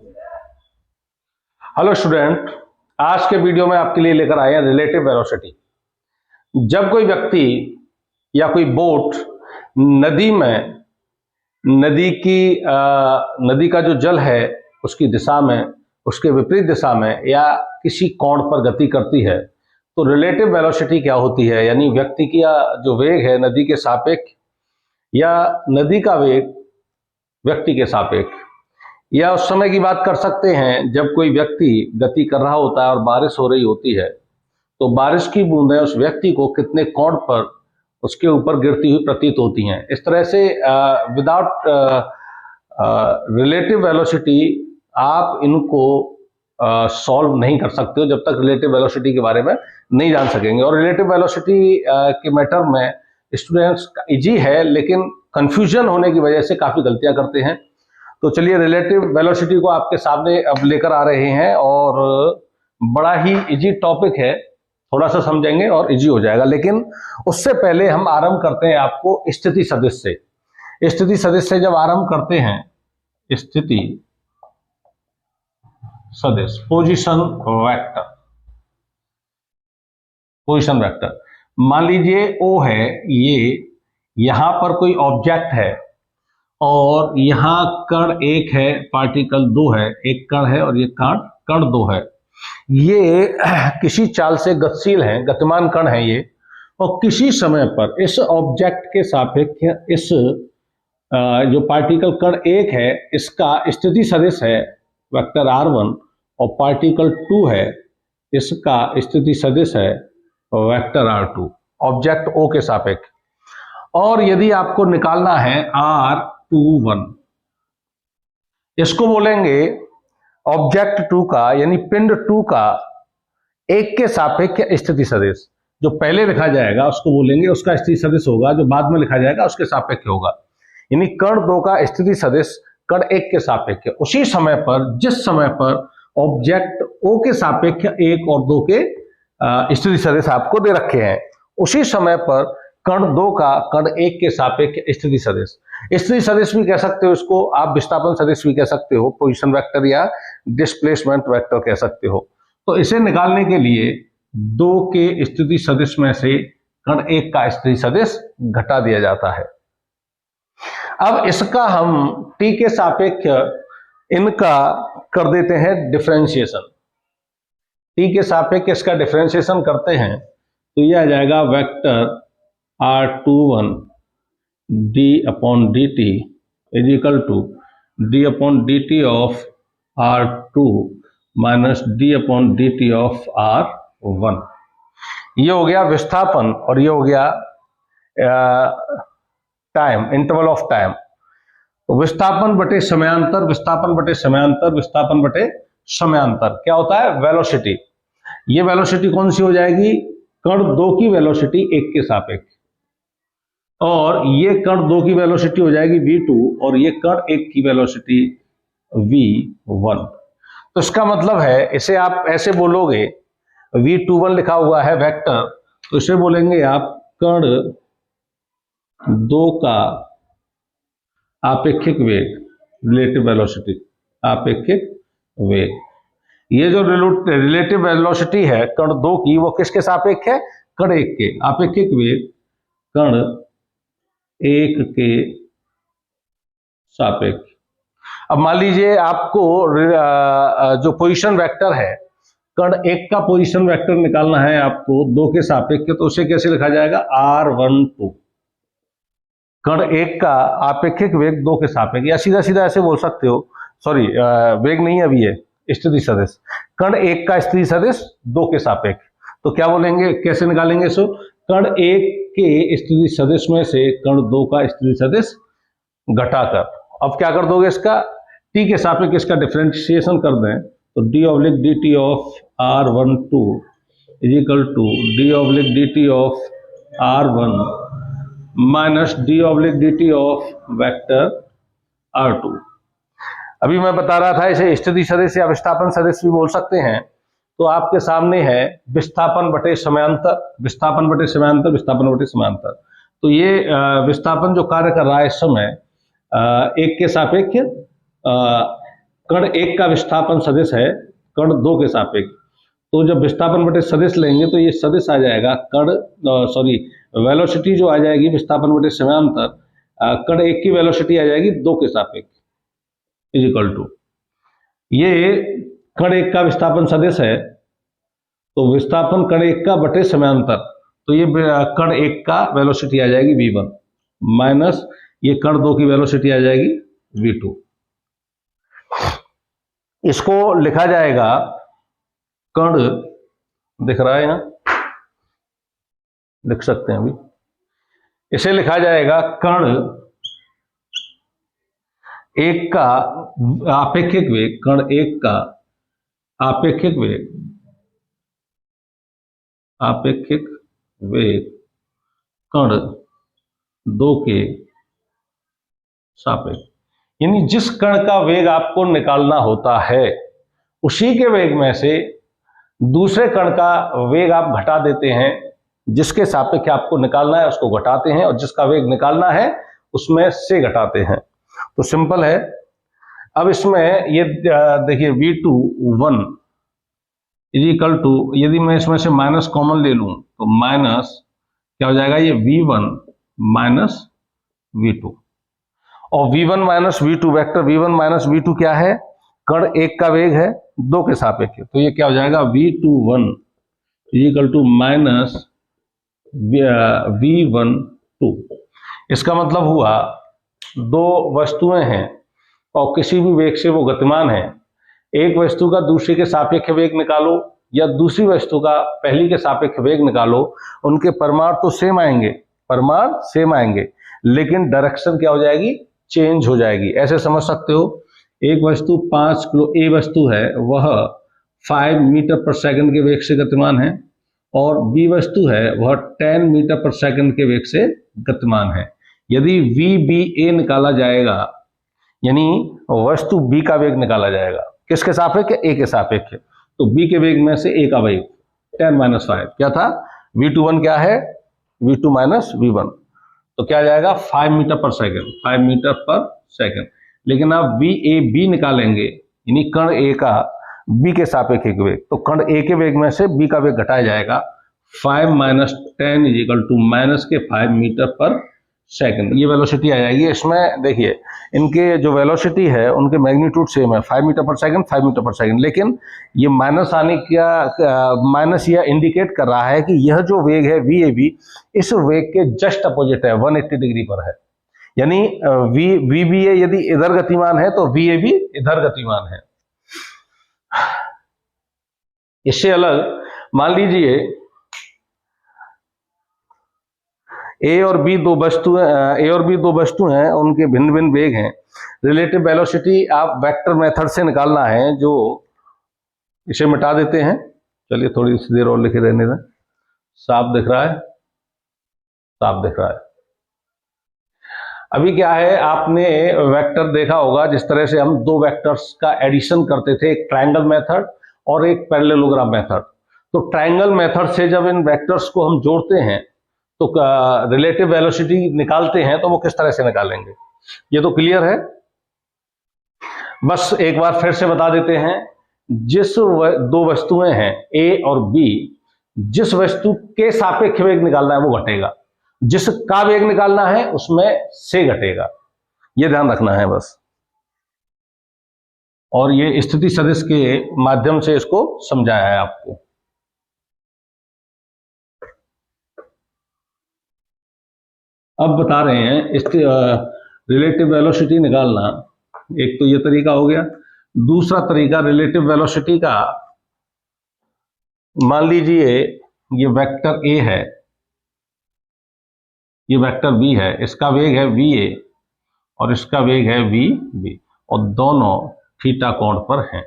Hello student, आज के video में आपके लिए लेकर आए हैं रिलेटिव वेलोसिटी। जब कोई व्यक्ति या कोई बोट नदी में नदी का जो जल है उसकी दिशा में, उसके विपरीत दिशा में या किसी कोण पर गति करती है तो रिलेटिव वेलोसिटी क्या होती है, यानी व्यक्ति की जो वेग है नदी के सापेक्ष या नदी का वेग व्यक्ति के सापेक्ष, या उस समय की बात कर सकते हैं जब कोई व्यक्ति गति कर रहा होता है और बारिश हो रही होती है तो बारिश की बूंदें उस व्यक्ति को कितने कोण पर उसके ऊपर गिरती हुई प्रतीत होती हैं। इस तरह से विदाउट रिलेटिव वेलोसिटी आप इनको सॉल्व नहीं कर सकते हो जब तक रिलेटिव वेलोसिटी के बारे में नहीं जान सकेंगे। और रिलेटिव वेलोसिटी के मैटर में स्टूडेंट्स इजी है, लेकिन कंफ्यूजन होने की वजह से काफ़ी गलतियां करते हैं। तो चलिए रिलेटिव वेलोसिटी को आपके सामने अब लेकर आ रहे हैं और बड़ा ही इजी टॉपिक है, थोड़ा सा समझेंगे और इजी हो जाएगा। लेकिन उससे पहले हम आरंभ करते हैं आपको स्थिति सदिश से। स्थिति सदिश से जब आरंभ करते हैं, स्थिति सदिश पोजीशन वेक्टर, मान लीजिए O है, ये यहां पर कोई ऑब्जेक्ट है और यहाँ कण 1 है, पार्टिकल 2 है, एक कण है और ये कण 2 है। ये किसी चाल से गतिशील है, गतिमान कण है ये, और किसी समय पर इस ऑब्जेक्ट के सापेक्ष इस जो पार्टिकल कण 1 है इसका स्थिति सदिश है वेक्टर r1 और पार्टिकल 2 है इसका स्थिति सदिश है वेक्टर r2, ऑब्जेक्ट O के सापेक्ष। और यदि आपको निकालना है r21, इसको बोलेंगे ऑब्जेक्ट 2 का यानी पिंड 2 का 1 के सापेक्ष स्थिति सदिश। जो पहले लिखा जाएगा उसको बोलेंगे उसका स्थिति सदिश होगा, जो बाद में लिखा जाएगा उसके सापेक्ष होगा। यानी कण 2 का स्थिति सदिश कण 1 के सापेक्ष उसी समय पर जिस समय पर ऑब्जेक्ट O के सापेक्ष 1 और 2 के स्थिति सदिश आपको दे रखे हैं, उसी समय पर कण 2 का कण 1 के सापेक्ष स्थिति सदिश। स्थिति सदिश भी कह सकते हो इसको, आप विस्थापन सदिश भी कह सकते हो, पोजीशन वेक्टर या डिस्प्लेसमेंट वेक्टर कह सकते हो। तो इसे निकालने के लिए 2 के स्थिति सदिश में से कण 1 का स्थिति सदिश घटा दिया जाता है। अब इसका हम t के सापेक्ष इनका कर देते हैं डिफरेंशिएशन। t के सापेक्ष इसका डिफरेंशिएशन करते हैं तो यह आ जाएगा vector r21 d upon dt is equal to d upon dt of r2 minus d upon dt of r1। ये हो गया विस्थापन और ये हो गया टाइम, इंटरवल ऑफ टाइम। तो विस्थापन बटे समयांतर, विस्थापन बटे समयांतर, विस्थापन बटे समयांतर क्या होता है? वेलोसिटी। ये वेलोसिटी कौन सी हो जाएगी? कण 2 की वेलोसिटी 1 के सापेक्ष, और ये कण 2 की वेलोसिटी हो जाएगी v2 और ये कण 1 की वेलोसिटी v1। तो इसका मतलब है, इसे आप ऐसे बोलोगे, v21 लिखा हुआ है वेक्टर, तो इसे बोलेंगे आप कण 2 का आपेक्षिक वेग, रिलेटिव वेलोसिटी, आपेक्षिक वेग। ये जो रिलेटिव वेलोसिटी है कण 2 की, वो किसके सापेक्ष है? कण 1 के। आपेक्षिक वेग कण 1 के सापेक्ष। अब मान लीजिए आपको जो पोजीशन वेक्टर है, कण 1 का पोजीशन वेक्टर निकालना है आपको 2 के सापेक्ष, तो उसे कैसे लिखा जाएगा? r12। कण 1 का आपेक्षिक वेग 2 के सापेक्ष, या सीधा सीधा ऐसे बोल सकते हो, सॉरी वेग नहीं है अभी, ये स्थिति सदिश। कण 1 का स्थिति सदिश 2 के सापेक्ष, तो क्या बोलेंगे, कैसे निकालेंगे इसको? कण 1 के स्थिति सदिश में से कण 2 का स्थिति सदिश घटाकर, अब क्या कर दोगे इसका? t के सापेक्ष इसका डिफरेंशिएशन कर दें तो d oblique dt of r12 is equal to d oblique dt of r1 minus d oblique dt of vector r2। अभी मैं बता रहा था इसे स्थिति सदिश या विस्थापन सदिश भी बोल सकते हैं। तो आपके सामने है विस्थापन बटे समयांतर, विस्थापन बटे समयांतर, विस्थापन बटे समयांतर। तो ये विस्थापन जो कार्य कर रहा है इस समय 1 के सापेक्ष कण 1 का विस्थापन सदिश है कण 2 के सापेक्ष। तो जब विस्थापन बटे सदिश लेंगे तो ये सदिश आ जाएगा वेलोसिटी जो आ जाएगी विस्थापन बटे समांतर कण 1 की वेलोसिटी आ जाएगी 2 के सापेक्ष इज इक्वल टू, ये कण 1 का विस्थापन सदिश है तो विस्थापन कण 1 का बटे समांतर, तो ये कण 1 का वेलोसिटी आ जाएगी v1 माइनस ये कण 2 की वेलोसिटी आ जाएगी v2। इसको लिखा जाएगा कण, दिख रहा है यहां, लिख सकते हैं अभी, इसे लिखा जाएगा कण 1 का आपेक्षिक वेग, कण 1 का आपेक्षिक वेग कण 2 के सापेक्ष, यानी जिस कण का वेग आपको निकालना होता है उसी के वेग में से दूसरे कण का वेग आप घटा देते हैं, जिसके सापेक्ष आपको निकालना है उसको घटाते हैं और जिसका वेग निकालना है उसमें से घटाते हैं। तो सिंपल है। अब इसमें ये देखिए v21 इज इक्वल टू, यदि मैं इसमें से माइनस कॉमन ले लूं तो माइनस क्या हो जाएगा, ये v1 माइनस v2, और v1 minus v2 vector v1 minus v2 क्या है, कण 1 का वेग है 2 के सापेक्ष, तो ये क्या हो जाएगा v21 is equal to minus v12। इसका मतलब हुआ दो वस्तुएं हैं और किसी भी वेग से वो गतिमान है, एक वस्तु का दूसरे के सापेक्ष वेग निकालो या दूसरी वस्तु का पहली के सापेक्ष वेग निकालो, उनके परिमाण तो सेम आएंगे लेकिन डायरेक्शन क्या हो जाएगी, चेंज हो जाएगी। ऐसे समझ सकते हो, एक वस्तु 5 किलो, ए वस्तु है वह 5 मीटर पर सेकंड के वेग से गतिमान है और बी वस्तु है वह 10 मीटर पर सेकंड के वेग से गतिमान है। यदि VBA निकाला जाएगा, यानी वस्तु B का वेग निकाला जाएगा, किसके सापेक्ष, A के सापेक्ष, तो B के वेग में से A का वेग 10 माइनस 5 क्या था, V21 क्या है, V2 माइनस V1, तो क्या आ जाएगा 5 metre per second, 5 metre per second. लेकिन आप VAB निकालेंगे, यानी कण A का B के सापेक्ष वेग, तो कण A के वेग में से B का वेग घटाया जाएगा, 5 minus 10 is equal to minus के 5 मीटर पर सेकंड, ये वेलोसिटी आ जाएगी। इसमें देखिए इनके जो वेलोसिटी है उनके मैग्नीट्यूड सेम है, 5 metre per second 5 metre per second, लेकिन ये माइनस आने का माइनस यह इंडिकेट कर रहा है कि यह जो वेग है VAB इस वेग के जस्ट अपोजिट है, 180 डिग्री पर है, यानी VBA यदि इधर गतिमान है तो VAB इधर गतिमान है। इससे अलग मान लीजिए ए और बी दो वस्तु हैं, उनके भिन्न भिन्न वेग हैं, रिलेटिव वेलोसिटी आप वेक्टर मेथड से निकालना है, जो इसे मिटा देते हैं, चलिए थोड़ी सी देर और लिखे रहने दें, साफ दिख रहा है। अभी क्या है, आपने वेक्टर देखा होगा, जिस तरह से हम दो वेक्टर्स का एडिशन करते थे, एक ट्रायंगल मेथड और एक पैरेललोग्राम मेथड। तो ट्रायंगल मेथड से जब इन वेक्टर्स को हम जोड़ते हैं तो रिलेटिव वेलोसिटी निकालते हैं, तो वो किस तरह से निकालेंगे, ये तो क्लियर है। बस एक बार फिर से बता देते हैं, जिस दो वस्तुएं हैं ए और बी, जिस वस्तु के सापेक्ष वेग निकालना है वो घटेगा, जिसका वेग निकालना है उसमें से घटेगा, ये ध्यान रखना है बस। और ये स्थिति सदिश के माध्यम से इसको समझाया है आपको। अब बता रहे हैं इसके रिलेटिव वेलोसिटी निकालना, एक तो ये तरीका हो गया। दूसरा तरीका रिलेटिव वेलोसिटी का, मान लीजिए ये वेक्टर ए है, ये वेक्टर बी है, इसका वेग है VA और इसका वेग है VB, और दोनों थीटा कोण पर हैं।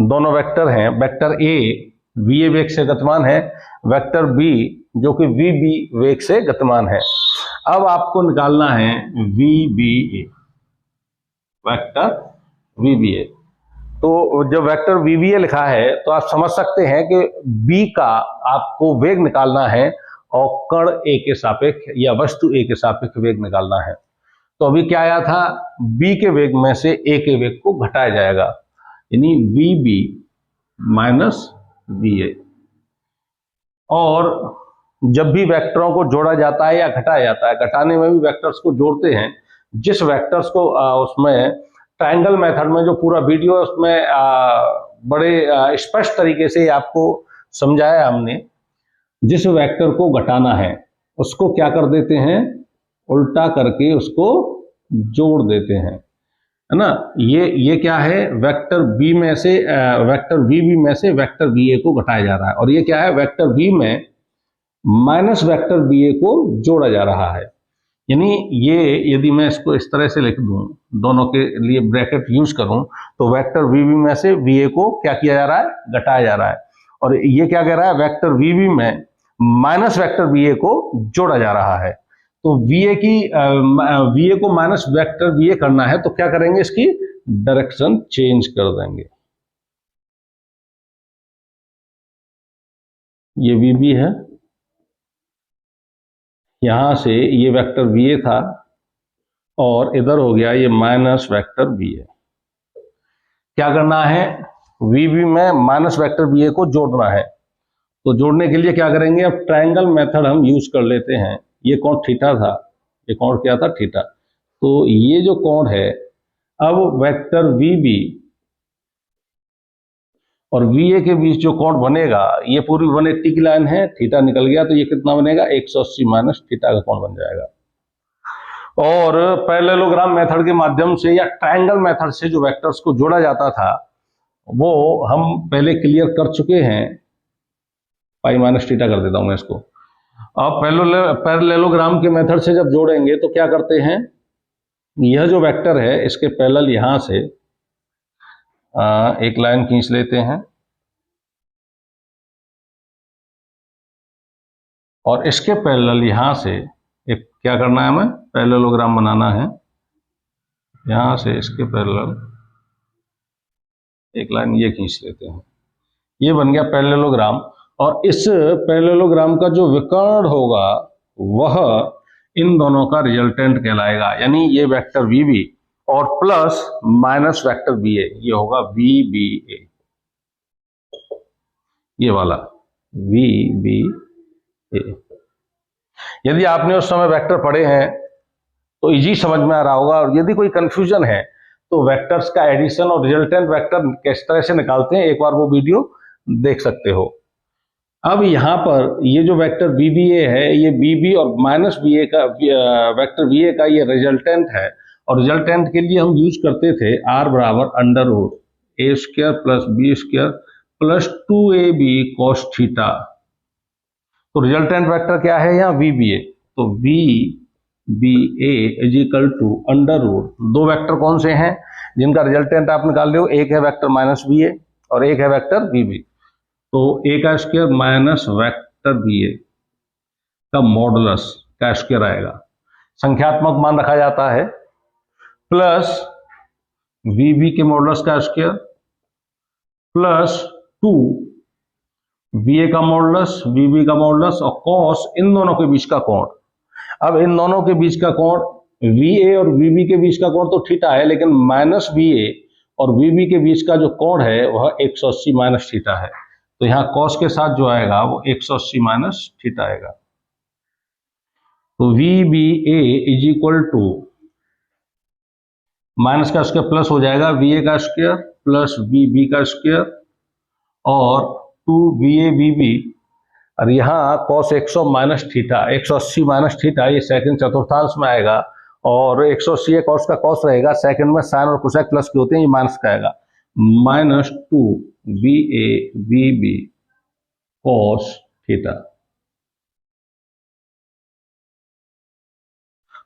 दोनों वेक्टर हैं, वेक्टर A VA वेग से गतिमान है, वेक्टर B जो कि VB वेग से गतिमान है। अब आपको निकालना है VBA, वेक्टर VBA। तो जब वेक्टर VBA लिखा है तो आप समझ सकते हैं कि B का आपको वेग निकालना है और कण A के सापेक्ष या वस्तु A के सापेक्ष वेग निकालना है। तो अभी क्या आया था, b के वेग में से a के वेग को घटाया जाएगा, यानी vb माइनस va। और जब भी वेक्टरों को जोड़ा जाता है या घटाया जाता है, घटाने में भी वेक्टर्स को जोड़ते हैं। जिस वेक्टर्स को उसमें ट्रायंगल मेथड में जो पूरा वीडियो है उसमें बड़े स्पष्ट तरीके से आपको समझाया हमने। जिस वेक्टर को घटाना है उसको क्या कर देते हैं, उल्टा करके उसको जोड़ देते हैं, है ना। ये क्या है, वेक्टर बी में से वेक्टर वी बी में से वेक्टर बी ए को घटाया जा रहा है, और ये क्या है, वेक्टर बी में माइनस वेक्टर बी ए को जोड़ा जा रहा है। यानी ये यदि मैं इसको इस तरह से लिख दूं, दोनों के लिए ब्रैकेट यूज करूं, तो वेक्टर वी बी में से वी ए को क्या किया जा रहा है, घटाया जा रहा है। और ये क्या कह रहा है, वेक्टर वी बी में माइनस वेक्टर बी ए को जोड़ा जा रहा है। तो वी ए को माइनस वेक्टर बी ए करना है, तो क्या करेंगे, इसकी डायरेक्शन चेंज कर देंगे। ये वी बी है, यहां से ये वेक्टर वी ए था और इधर हो गया ये माइनस वेक्टर बी ए। क्या करना है, वी बी में माइनस वेक्टर बी ए को जोड़ना है। तो जोड़ने के लिए क्या करेंगे, अब ट्रायंगल मेथड हम यूज कर लेते हैं। ये कोण थीटा था, ये कोण क्या था, थीटा। तो ये जो कोण है, अब वेक्टर वी बी और वी ए के बीच जो कोण बनेगा, ये पूरी 180 की लाइन है, थीटा निकल गया तो ये कितना बनेगा, 180 माइनस थीटा का कोण बन जाएगा। और पैरेललोग्राम मेथड के माध्यम से या ट्रायंगल मेथड से जो वेक्टर्स को जोड़ा जाता था वो हम पहले क्लियर कर चुके हैं। पाई माइनस थीटा कर देता हूं मैं इसको। अब पैरेललोग्राम के मेथड से जब जोड़ेंगे तो क्या करते हैं, यह जो वेक्टर है इसके पैरेलल यहां से एक लाइन खींच लेते हैं और इसके पैरेलल यहां से एक क्या करना है, हमें पैरेललोग्राम बनाना है। यहां से इसके पैरेलल एक लाइन ये खींच लेते हैं, ये बन गया पैरेललोग्राम। और इस पैरेललोग्राम का जो विकर्ण होगा वह इन दोनों का रिजल्टेंट कहलाएगा। यानी ये वेक्टर वी बी और प्लस माइनस वेक्टर बी ए, ये होगा वी बी ए, ये वाला वी बी ए। यदि आपने उस समय वेक्टर पढ़े हैं तो इजी समझ में आ रहा होगा, और यदि कोई कंफ्यूजन है तो वेक्टर्स का एडिशन और रिजल्टेंट वेक्टर किस तरह से निकालते हैं, एक बार वो वीडियो देख सकते हो। अब यहां पर ये जो वेक्टर बी बी ए है, ये बी बी और माइनस बी ए का वेक्टर बी ए का ये रिजल्टेंट है। और रिजल्टेंट के लिए हम यूज करते थे आर बराबर under root A square plus B square plus 2ab cos थीटा। तो रिजल्टेंट वेक्टर क्या है यहाँ, वी बी ए। तो V B A is equal to under root, दो वेक्टर कौन से हैं जिनका रिजल्टेंट आप निकाल रहे हो, एक है वेक्टर माइनस बी ए और एक है वेक्टर बी बी। तो ए का square minus vector B A का मॉडुलस का स्क्वायर आएगा, संख्यात्मक मान रखा जाता है, प्लस वी बी के मॉडुलस का स्क्वायर प्लस 2 बी ए का मॉडुलस, बी बी का मॉडुलस और कॉस इन दोनों के बीच का कोण। अब इन दोनों के बीच का कोण, वी ए और वी बी के बीच का कोण तो थीटा है, लेकिन माइनस बी ए और वी बी के बीच का जो कोण है वह 180 माइनस थीटा है। तो यहाँ कॉस के साथ जो आएगा वो 180 माइनस थीटा आएगा। तो V B A is equal to minus का स्क्वायर प्लस हो जाएगा वी ए का स्क्वायर प्लस वी बी का स्क्वायर और 2 वी ए बी बी, और यहाँ cos 100 minus theta 180 minus theta, ये सेकंड चतुर्थांश में आएगा। और 180 कॉस का कॉस रहेगा, सेकंड में साइन और कोसेक प्लस के होते हैं, ये माइनस का आएगा, minus 2 V A V B cos theta.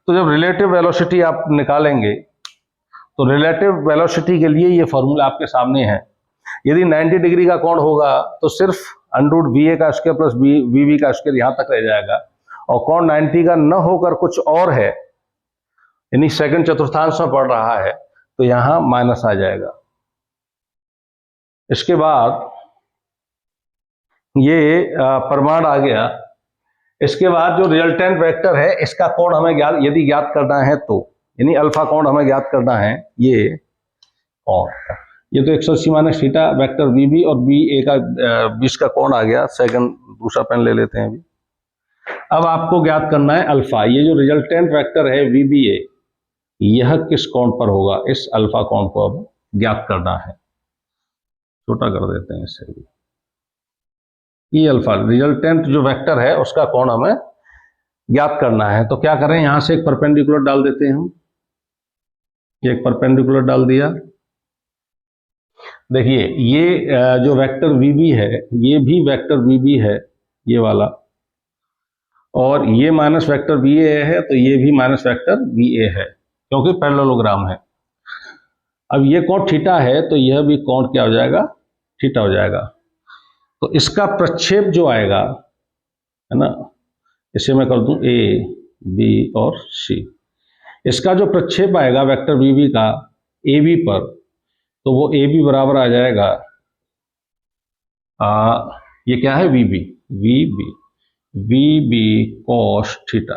तो जब रिलेटिव वेलोसिटी आप निकालेंगे तो रिलेटिव वेलोसिटी के लिए ये फॉर्मूला आपके सामने है। यदि 90 डिग्री का कोण होगा तो सिर्फ अंडर वी ए का स्क्वायर प्लस वी बी का स्क्वायर यहां तक रह जाएगा, और कोण 90 का न होकर कुछ और है, यानी सेकंड चतुर्थांश में पड़ रहा है, तो यहां माइनस आ जाएगा। इसके बाद ये प्रमाण आ गया। इसके बाद जो रिजल्टेंट वेक्टर है इसका कोण हमें यदि ज्ञात करना है तो यानी अल्फा कोण हमें ज्ञात करना है, ये कोण, ये तो 180 minus theta vector V B और बी ए का 20 का कोण आ गया। सेकंड दूसरा पेन ले लेते हैं अभी। अब आपको ज्ञात करना है अल्फा, ये जो रिजल्टेंट वेक्टर है वी बी ए, यह किस कोण पर होगा, इस अल्फा कोण को अब ज्ञात करना है। छोटा कर देते हैं इससे भी। ये अल्फा रिजल्टेंट जो वेक्टर है उसका कोण हमें ज्ञात करना है। तो क्या करें, यहां से एक परपेंडिकुलर डाल देते हैं हम। ये एक परपेंडिकुलर डाल दिया। देखिए ये जो वेक्टर वी बी है, ये भी वेक्टर वी बी है, ये वाला, और ये माइनस वेक्टर वी ए है, तो ये भी माइनस वेक्टर वी ए है, क्योंकि पैरेललोग्राम है। अब ये कोण थीटा है, तो यह भी कोण क्या हो जाएगा, थीटा हो जाएगा। तो इसका प्रक्षेप जो आएगा, है ना, इसे मैं कर दूं ए बी और सी, इसका जो प्रक्षेप आएगा वेक्टर वी बी का ए बी पर, तो वो ए बी बराबर आ जाएगा, ये क्या है, V B, V B cos theta,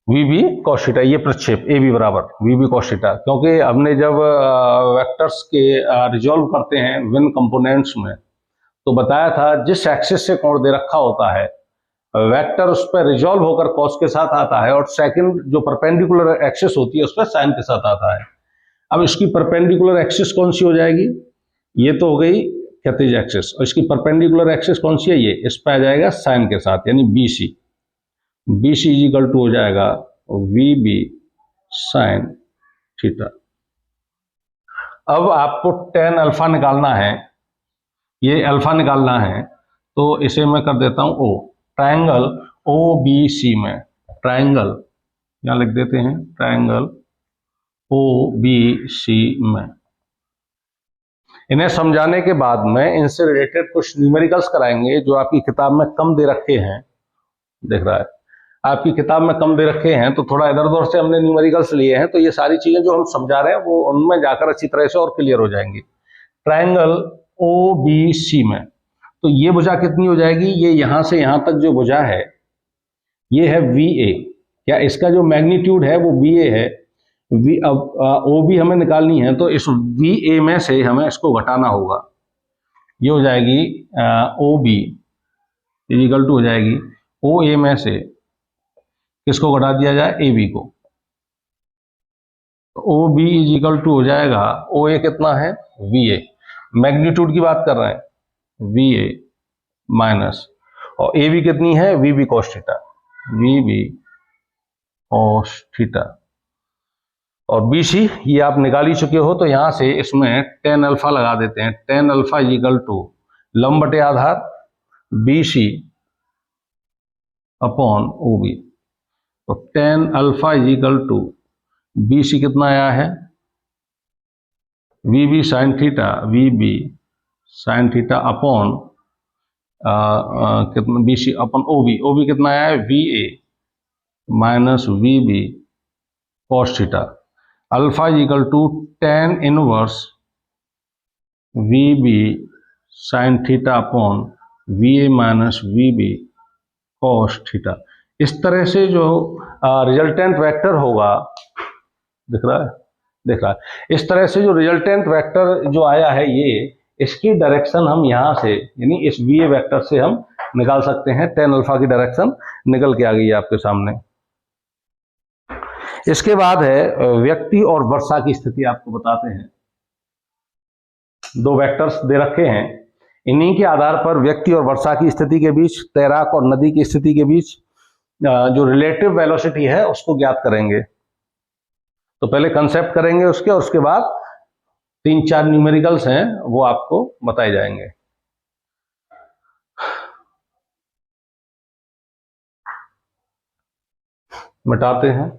V B cos theta, ये प्रक्षेप ए बी बराबर वी बी कॉस थीटा। क्योंकि हमने जब वेक्टर्स के रिजॉल्व करते हैं विन कंपोनेंट्स में, तो बताया था जिस एक्सिस से कोण दे रखा होता है वेक्टर उस पर रिजॉल्व होकर कॉस के साथ आता है, और सेकंड जो परपेंडिकुलर एक्सिस होती है उस पर साइन के साथ आता है। अब इसकी परपेंडिकुलर एक्सिस कौन सी हो जाएगी, ये तो हो गई क्षैतिज एक्सिस, और इसकी परपेंडिकुलर एक्सिस कौन सी है, ये, इस पर आ जाएगा साइन के साथ, यानी B C, B C is equal to हो जाएगा वी बी साइन थीटा। अब आपको टेन अल्फा निकालना है, ये अल्फा निकालना है, तो इसे मैं कर देता हूं ओ, ट्रायंगल ओ बी सी में, ट्रायंगल यहां लिख देते हैं, ट्रायंगल ओ बी सी में। इन्हें समझाने के बाद में इनसे रिलेटेड कुछ न्यूमेरिकल्स कराएंगे जो आपकी किताब में कम दे रखे हैं। देख रहा है, आपकी किताब में कम दे रखे हैं, तो थोड़ा इधर उधर से हमने न्यूमेरिकल्स लिए हैं, तो ये सारी चीजें जो हम समझा रहे हैं वो उनमें जाकर अच्छी तरह से और क्लियर हो जाएंगी। ट्रायंगल ओ बी सी में, तो ये भुजा कितनी हो जाएगी, ये यहां से यहां तक जो भुजा है ये है वी ए, क्या इसका जो मैग्नीट्यूड है वो वी ए है। वी, अब ओ बी हमें निकालनी है, तो इस वी ए में से हमें इसको घटाना होगा। ये हो जाएगी ओ बी इक्वल टू हो जाएगी ओ ए में से किसको घटा दिया जाए, ए बी को। O B is equal to हो जाएगा, ओ ए कितना है, वी ए, मैग्नीट्यूड की बात कर रहे हैं, वी ए माइनस, और ए बी कितनी है, V B cos theta, V B cos theta, और बी सी ये आप निकाल ही चुके हो, तो यहां से इसमें टेन अल्फा लगा देते हैं। टेन अल्फा इक्वल टू लंब बटे आधार B C upon O B, तो tan alpha equal to B C कितना आया है, V B sine theta, V B sine theta upon कितना, B C upon O B कितना आया है, V A minus V B cos theta. Alpha equal to tan inverse V B sine theta upon V A minus V B cos theta. इस तरह से जो resultant vector होगा, दिख रहा है, दिख रहा है, इस तरह से जो रिजल्टेंट वेक्टर जो आया है, ये इसकी डायरेक्शन हम यहां से, यानी इस वी ए वेक्टर से हम निकाल सकते हैं। टेन अल्फा की डायरेक्शन निकल के आ गई है आपके सामने। इसके बाद है व्यक्ति और वर्षा की स्थिति, आपको बताते हैं। दो वेक्टर्स दे रखे हैं, इन्हीं के आधार पर व्यक्ति और वर्षा की स्थिति के बीच, तैराक और नदी की स्थिति के बीच जो रिलेटिव वेलोसिटी है उसको ज्ञात करेंगे। तो पहले कंसेप्ट करेंगे उसके, और उसके बाद 3-4 न्यूमेरिकल्स हैं वो आपको बताए जाएंगे। मिटाते हैं।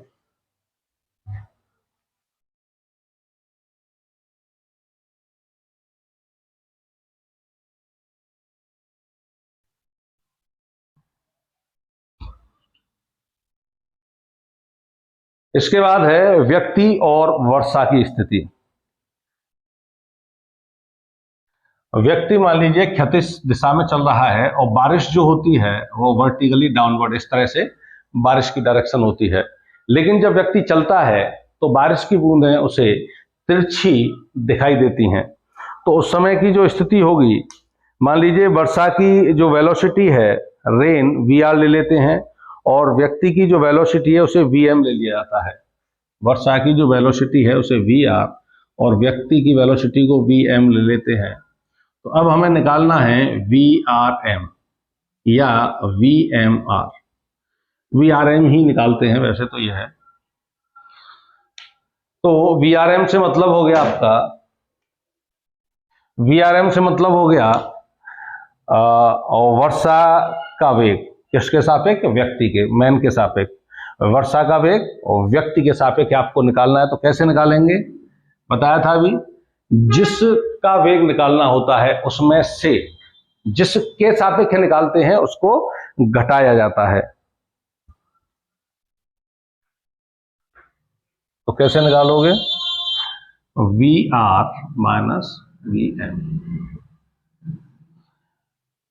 इसके बाद है व्यक्ति और वर्षा की स्थिति। व्यक्ति मान लीजिए क्षैतिज दिशा में चल रहा है, और बारिश जो होती है वो वर्टिकली डाउनवर्ड, इस तरह से बारिश की डायरेक्शन होती है। लेकिन जब व्यक्ति चलता है तो बारिश की बूंदें उसे तिरछी दिखाई देती हैं। तो उस समय की जो स्थिति होगी, मान लीजिए वर्षा की जो वेलोसिटी है, रेन वी ले लेते हैं, और व्यक्ति की जो वेलोसिटी है उसे वी ले लिया जाता है। वर्षा की जो वेलोसिटी है उसे वी और व्यक्ति की वेलोसिटी को वी ले लेते हैं। तो अब हमें निकालना है VRM या VMR। VRM ही निकालते हैं वैसे तो यह है। तो VRM से मतलब हो गया आपका, VRM से मतलब हो गया वर्षा का वेग किसके सापेक्ष, व्यक्ति के, मैन के सापेक्ष। वर्षा का वेग और व्यक्ति के सापेक्ष आपको निकालना है। तो कैसे निकालेंगे, बताया था अभी, जिसका वेग निकालना होता है उसमें से जिसके सापेक्ष निकालते हैं उसको घटाया जाता है। तो कैसे निकालोगे, VR माइनस VM।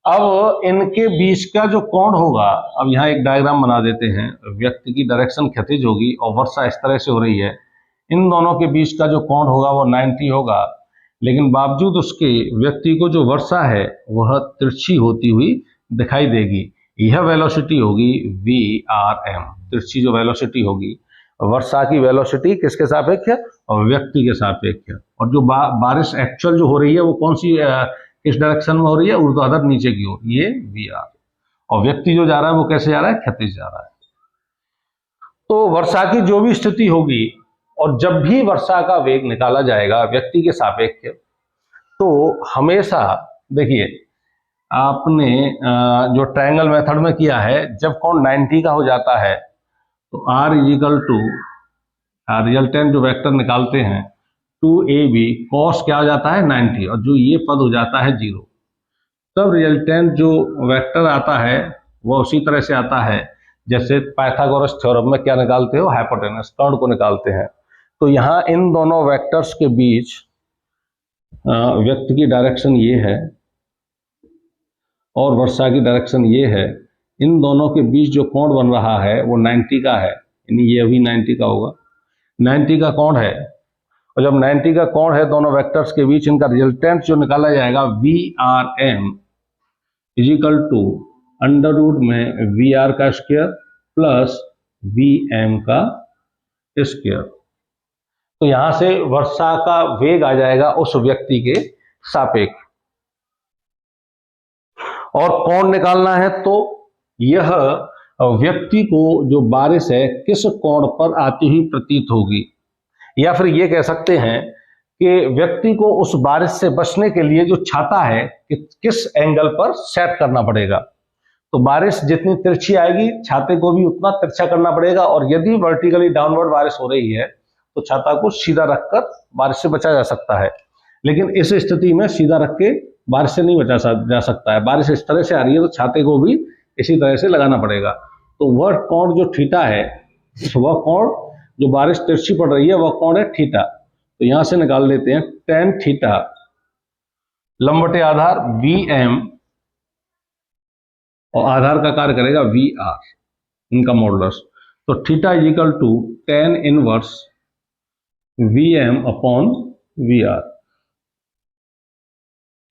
अब इनके बीच का जो कोण होगा, अब यहां एक डायग्राम बना देते हैं। व्यक्ति की डायरेक्शन क्षैतिज होगी और वर्षा इस तरह से हो रही है। इन दोनों के बीच का जो कोण होगा वो 90 होगा, लेकिन बावजूद उसके व्यक्ति को जो वर्षा है वह तिरछी होती हुई दिखाई देगी। यह वेलोसिटी होगी VRM, तिरछी जो वेलोसिटी होगी। वर्षा की वेलोसिटी किसके सापेक्ष है, और व्यक्ति के सापेक्ष है। और जो बारिश एक्चुअल जो हो रही है वो कौन सी किस डायरेक्शन में हो रही है, ऊर्ध्वाधर नीचे की ओर, ये VR। और व्यक्ति जो जा रहा है वो कैसे जा रहा है, क्षैतिज जा रहा है। तो वर्षा की जो भी स्थिति होगी और जब भी वर्षा का वेग निकाला जाएगा व्यक्ति के सापेक्ष, तो हमेशा देखिए आपने जो ट्रायंगल मेथड में किया है, जब कोण 90 का हो जाता है तो R इजिकल टू रिजल्टेंट जो वेक्टर निकालते हैं 2AB कॉस क्या हो जाता है 90, और जो ये पद हो जाता है 0। तब रिजल्टेंट जो वेक्टर आता है वह उसी तरह से आता है जैसे पाइथागोरस थ्योरम में क्या निकालते हो, हाइपोटेनस, कर्ण को निकालते हैं। तो यहाँ इन दोनों वेक्टर्स के बीच व्यक्ति की डायरेक्शन ये है और वर्षा की डायरेक्शन ये है। इन दोनों के बीच जो कोण बन रहा है वो 90 का है, यानी ये भी 90 का होगा। 90 का कोण है, और जब 90 का कोण है दोनों वेक्टर्स के बीच, इनका रिजल्टेंट जो निकाला जाएगा VRM is equal to under root में VR का स्क्वायर प्लस VM का स्क्वायर। तो यहां से वर्षा का वेग आ जाएगा उस व्यक्ति के सापेक्ष। और कोण निकालना है तो यह व्यक्ति को जो बारिश है किस कोण पर आती हुई प्रतीत होगी, या फिर ये कह सकते हैं कि व्यक्ति को उस बारिश से बचने के लिए जो छाता है कि किस एंगल पर सेट करना पड़ेगा। तो बारिश जितनी तिरछी आएगी छाते को भी उतना तिरछा करना पड़ेगा, और यदि वर्टिकली डाउनवर्ड बारिश हो रही है तो छाता को सीधा रखकर बारिश से बचा जा सकता है। लेकिन इस स्थिति में सीधा रख के बारिश से नहीं बचा जा सकता है। बारिश इस तरह से आ रही है तो छाते को भी इसी तरह से लगाना पड़ेगा। तो वह कोण जो थीटा है, वह कोण जो बारिश तिरछी पड़ रही है वह कोण है थीटा। तो यहां से निकाल लेते हैं tan थीटा लंबटे आधार VM और आधार का कार्य करेगा VR, इनका मॉडुलस। तो theta is equal to tan inverse VM upon VR।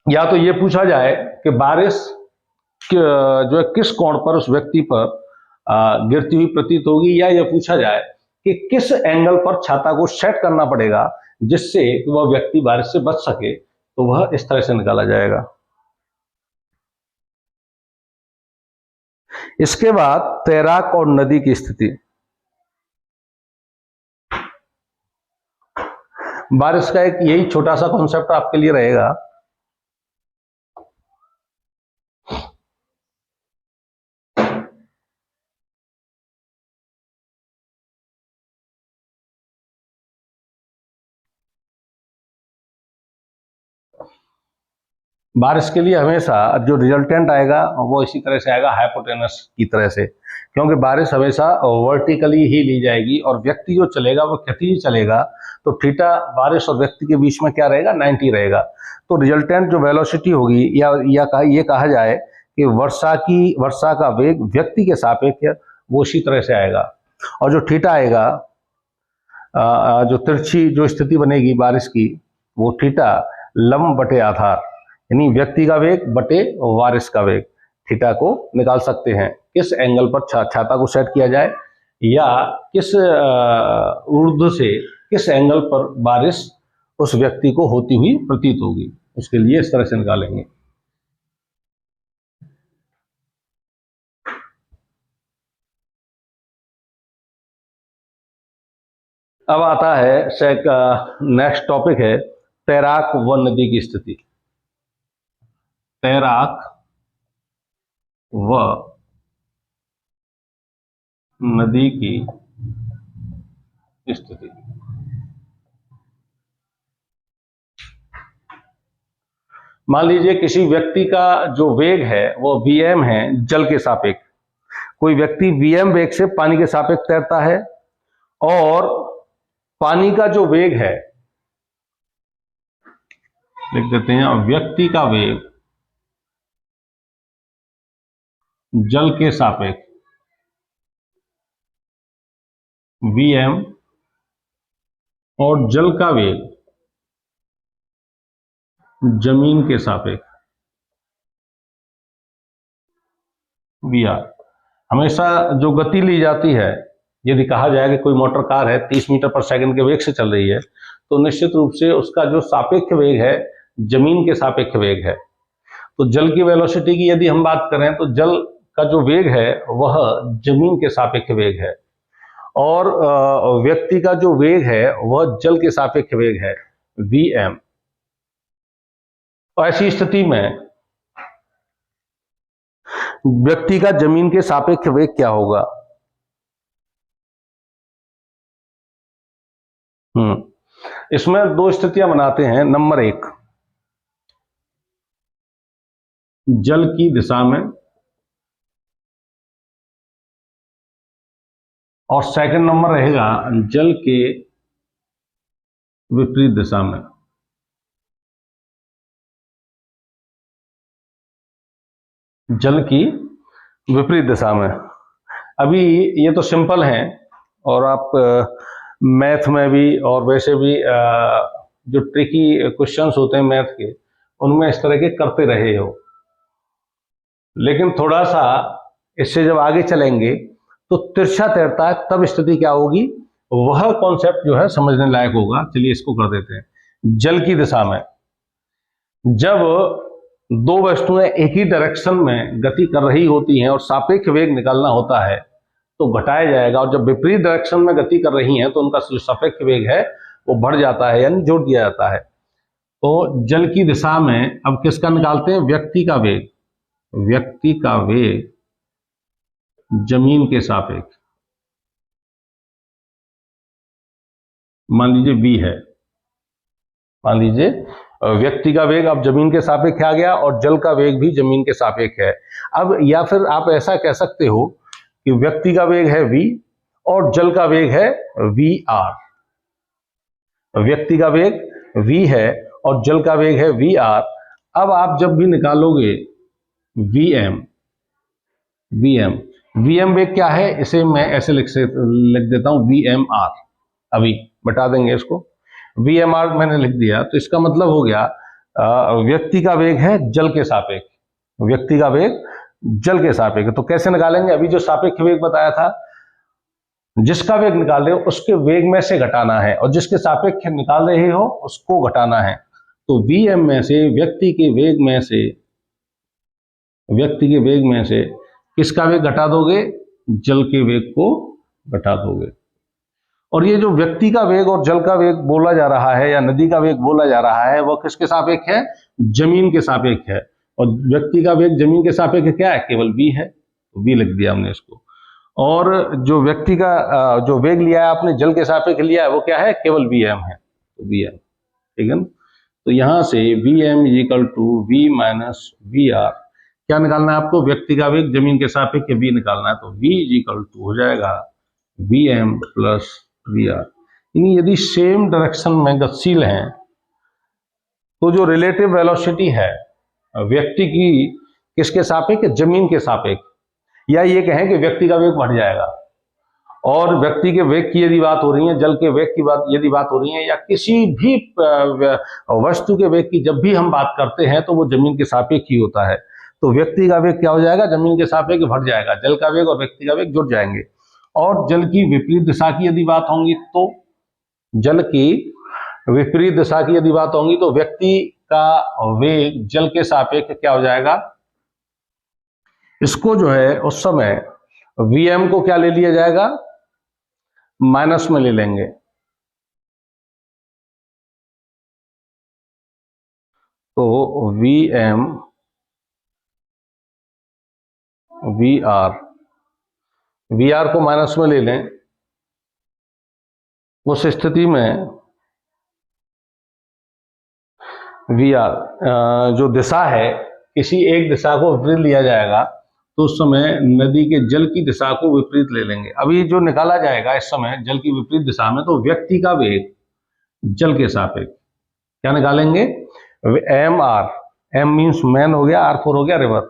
या तो ये पूछा जाए कि बारिश जो है किस कोण पर उस व्यक्ति पर गिरती हुई प्रतीत होगी, या यह पूछा जाए कि किस एंगल पर छाता को सेट करना पड़ेगा जिससे वह व्यक्ति बारिश से बच सके। तो वह इस तरह से निकाला जाएगा। इसके बाद तैराक और नदी की स्थिति। बारिश का एक यही छोटा सा कॉन्सेप्ट आपके लिए रहेगा। बारिश के लिए हमेशा जो रिजल्टेंट आएगा वो इसी तरह से आएगा, हाइपोटेनस की तरह से, क्योंकि बारिश हमेशा वर्टिकली ही ली जाएगी और व्यक्ति जो चलेगा वो क्षैतिज चलेगा। तो थीटा बारिश और व्यक्ति के बीच में क्या रहेगा, 90 रहेगा। तो रिजल्टेंट जो वेलोसिटी होगी, या ये कहा जाए कि वर्षा का वेग व्यक्ति के सापेक्ष वो इसी तरह से आएगा। और जो थीटा आएगा, जो तिरछी जो स्थिति बनेगी बारिश की, वो थीटा लंब बटे आधार, यानी व्यक्ति का वेग बटे बारिश का वेग, थीटा को निकाल सकते हैं। किस एंगल पर छाता को सेट किया जाए या किस ऊर्ध्व से किस एंगल पर बारिश उस व्यक्ति को होती हुई प्रतीत होगी, उसके लिए इस तरह से निकालेंगे। अब आता है नेक्स्ट टॉपिक है तैराक व नदी की स्थिति। तैराक व नदी की स्थिति। मान लीजिए किसी व्यक्ति का जो वेग है वो vm है जल के सापेक्ष। कोई व्यक्ति vm वेग से पानी के सापेक्ष तैरता है और पानी का जो वेग है, लिख देते हैं, व्यक्ति का वेग जल के सापेक्ष vm और जल का वेग जमीन के सापेक्ष vr। हमेशा जो गति ली जाती है, यदि कहा जाए कि कोई मोटर कार है 30 मीटर पर सेकंड के वेग से चल रही है, तो निश्चित रूप से उसका जो सापेक्ष वेग है जमीन के सापेक्ष वेग है। तो जल की वेलोसिटी की यदि हम बात करें तो जल का जो वेग है वह जमीन के सापेक्ष वेग है और व्यक्ति का जो वेग है वह जल के सापेक्ष वेग है vm। तो ऐसी स्थिति में व्यक्ति का जमीन के सापेक्ष वेग क्या होगा? इसमें दो स्थितियां बनाते हैं। नंबर 1, जल की दिशा में, और सेकंड नंबर रहेगा जल के विपरीत दिशा में। जल की विपरीत दिशा में। अभी ये तो सिंपल है और आप मैथ में भी और वैसे भी जो ट्रिकी क्वेश्चंस होते हैं मैथ के, उनमें इस तरह के करते रहे हो, लेकिन थोड़ा सा इससे जब आगे चलेंगे तो तिरछा तैरता है तब स्थिति क्या होगी, वह कॉन्सेप्ट जो है समझने लायक होगा। चलिए इसको कर देते हैं। जल की दिशा में जब दो वस्तुएं एक ही डायरेक्शन में गति कर रही होती हैं और सापेक्ष वेग निकालना होता है तो घटाया जाएगा, और जब विपरीत डायरेक्शन में गति कर रही हैं तो उनका जो सापेक्ष वेग है वो बढ़ जाता है, यानी जोड़ दिया जाता है। तो जल की दिशा में अब किसका निकालते हैं? व्यक्ति का वेग। व्यक्ति का वेग जमीन के सापेक्ष, मान लीजिए v है। मान लीजिए व्यक्ति का वेग अब जमीन के सापेक्ष आ गया और जल का वेग भी जमीन के सापेक्ष है। अब या फिर आप ऐसा कह सकते हो कि व्यक्ति का वेग है v और जल का वेग है vr। व्यक्ति का वेग v है और जल का वेग है vr। अब आप जब भी निकालोगे vm वेग क्या है, इसे मैं ऐसे लिख देता हूं vmr। अभी बता देंगे इसको। vmr मैंने लिख दिया तो इसका मतलब हो गया व्यक्ति का वेग है जल के सापेक्ष। व्यक्ति का वेग जल के सापेक्ष। तो कैसे निकालेंगे? अभी जो सापेक्ष वेग बताया था, जिसका वेग निकाल रहे हो उसके वेग में से घटाना है और जिसके सापेक्ष निकाल रहे हो उसको घटाना है। तो vm में से व्यक्ति के वेग में से किसका वेग घटा दोगे? जल के वेग को घटा दोगे। और ये जो व्यक्ति का वेग और जल का वेग बोला जा रहा है या नदी का वेग बोला जा रहा है वह किसके सापेक्ष है? जमीन के सापेक्ष है। और व्यक्ति का वेग जमीन के सापेक्ष क्या है? केवल v है, तो v लिख दिया हमने इसको। और जो व्यक्ति का जो वेग लिया है आपने जल के सापेक्ष लिया है वो क्या है? केवल vm है, तो vm। ठीक है ना? तो यहां से vm = v - vr। क्या निकालना है आपको? व्यक्ति का वेग जमीन के सापेक्ष v निकालना है। तो v हो जाएगा vm + vr। यानी यदि सेम डायरेक्शन में गतिशील हैं तो जो रिलेटिव वेलोसिटी है व्यक्ति की किसके सापेक्ष? जमीन के सापेक्ष। या ये कहें कि व्यक्ति का वेग बढ़ जाएगा और व्यक्ति के वेग की यदि बात हो रही है, जल के वेग की बात यदि बात हो रही है, या किसी भी वस्तु के वेग की जब भी हम बात करते हैं तो वो जमीन के सापेक्ष ही होता है। तो व्यक्ति का वेग क्या हो जाएगा, जमीन के सापेक्ष बढ़ जाएगा, जल का वेग और व्यक्ति का वेग जुड़ जाएंगे। और जल की विपरीत दिशा की यदि बात होगी तो जल की विपरीत दिशा की यदि बात होगी तो व्यक्ति का वेग जल के सापेक्ष क्या हो जाएगा, इसको जो है उस समय Vm को क्या ले लिया जाएगा, माइनस में ले लेंगे। तो Vm Vr को माइनस में ले लें, उस स्थिति में Vr जो दिशा है, किसी एक दिशा को विपरीत लिया जाएगा तो उस समय नदी के जल की दिशा को विपरीत ले लेंगे। अभी जो निकाला जाएगा इस समय जल की विपरीत दिशा में, तो व्यक्ति का वेग जल के सापेक्ष क्या निकालेंगे, mr, m मीन्स मैन हो गया, r4 हो गया रिवर,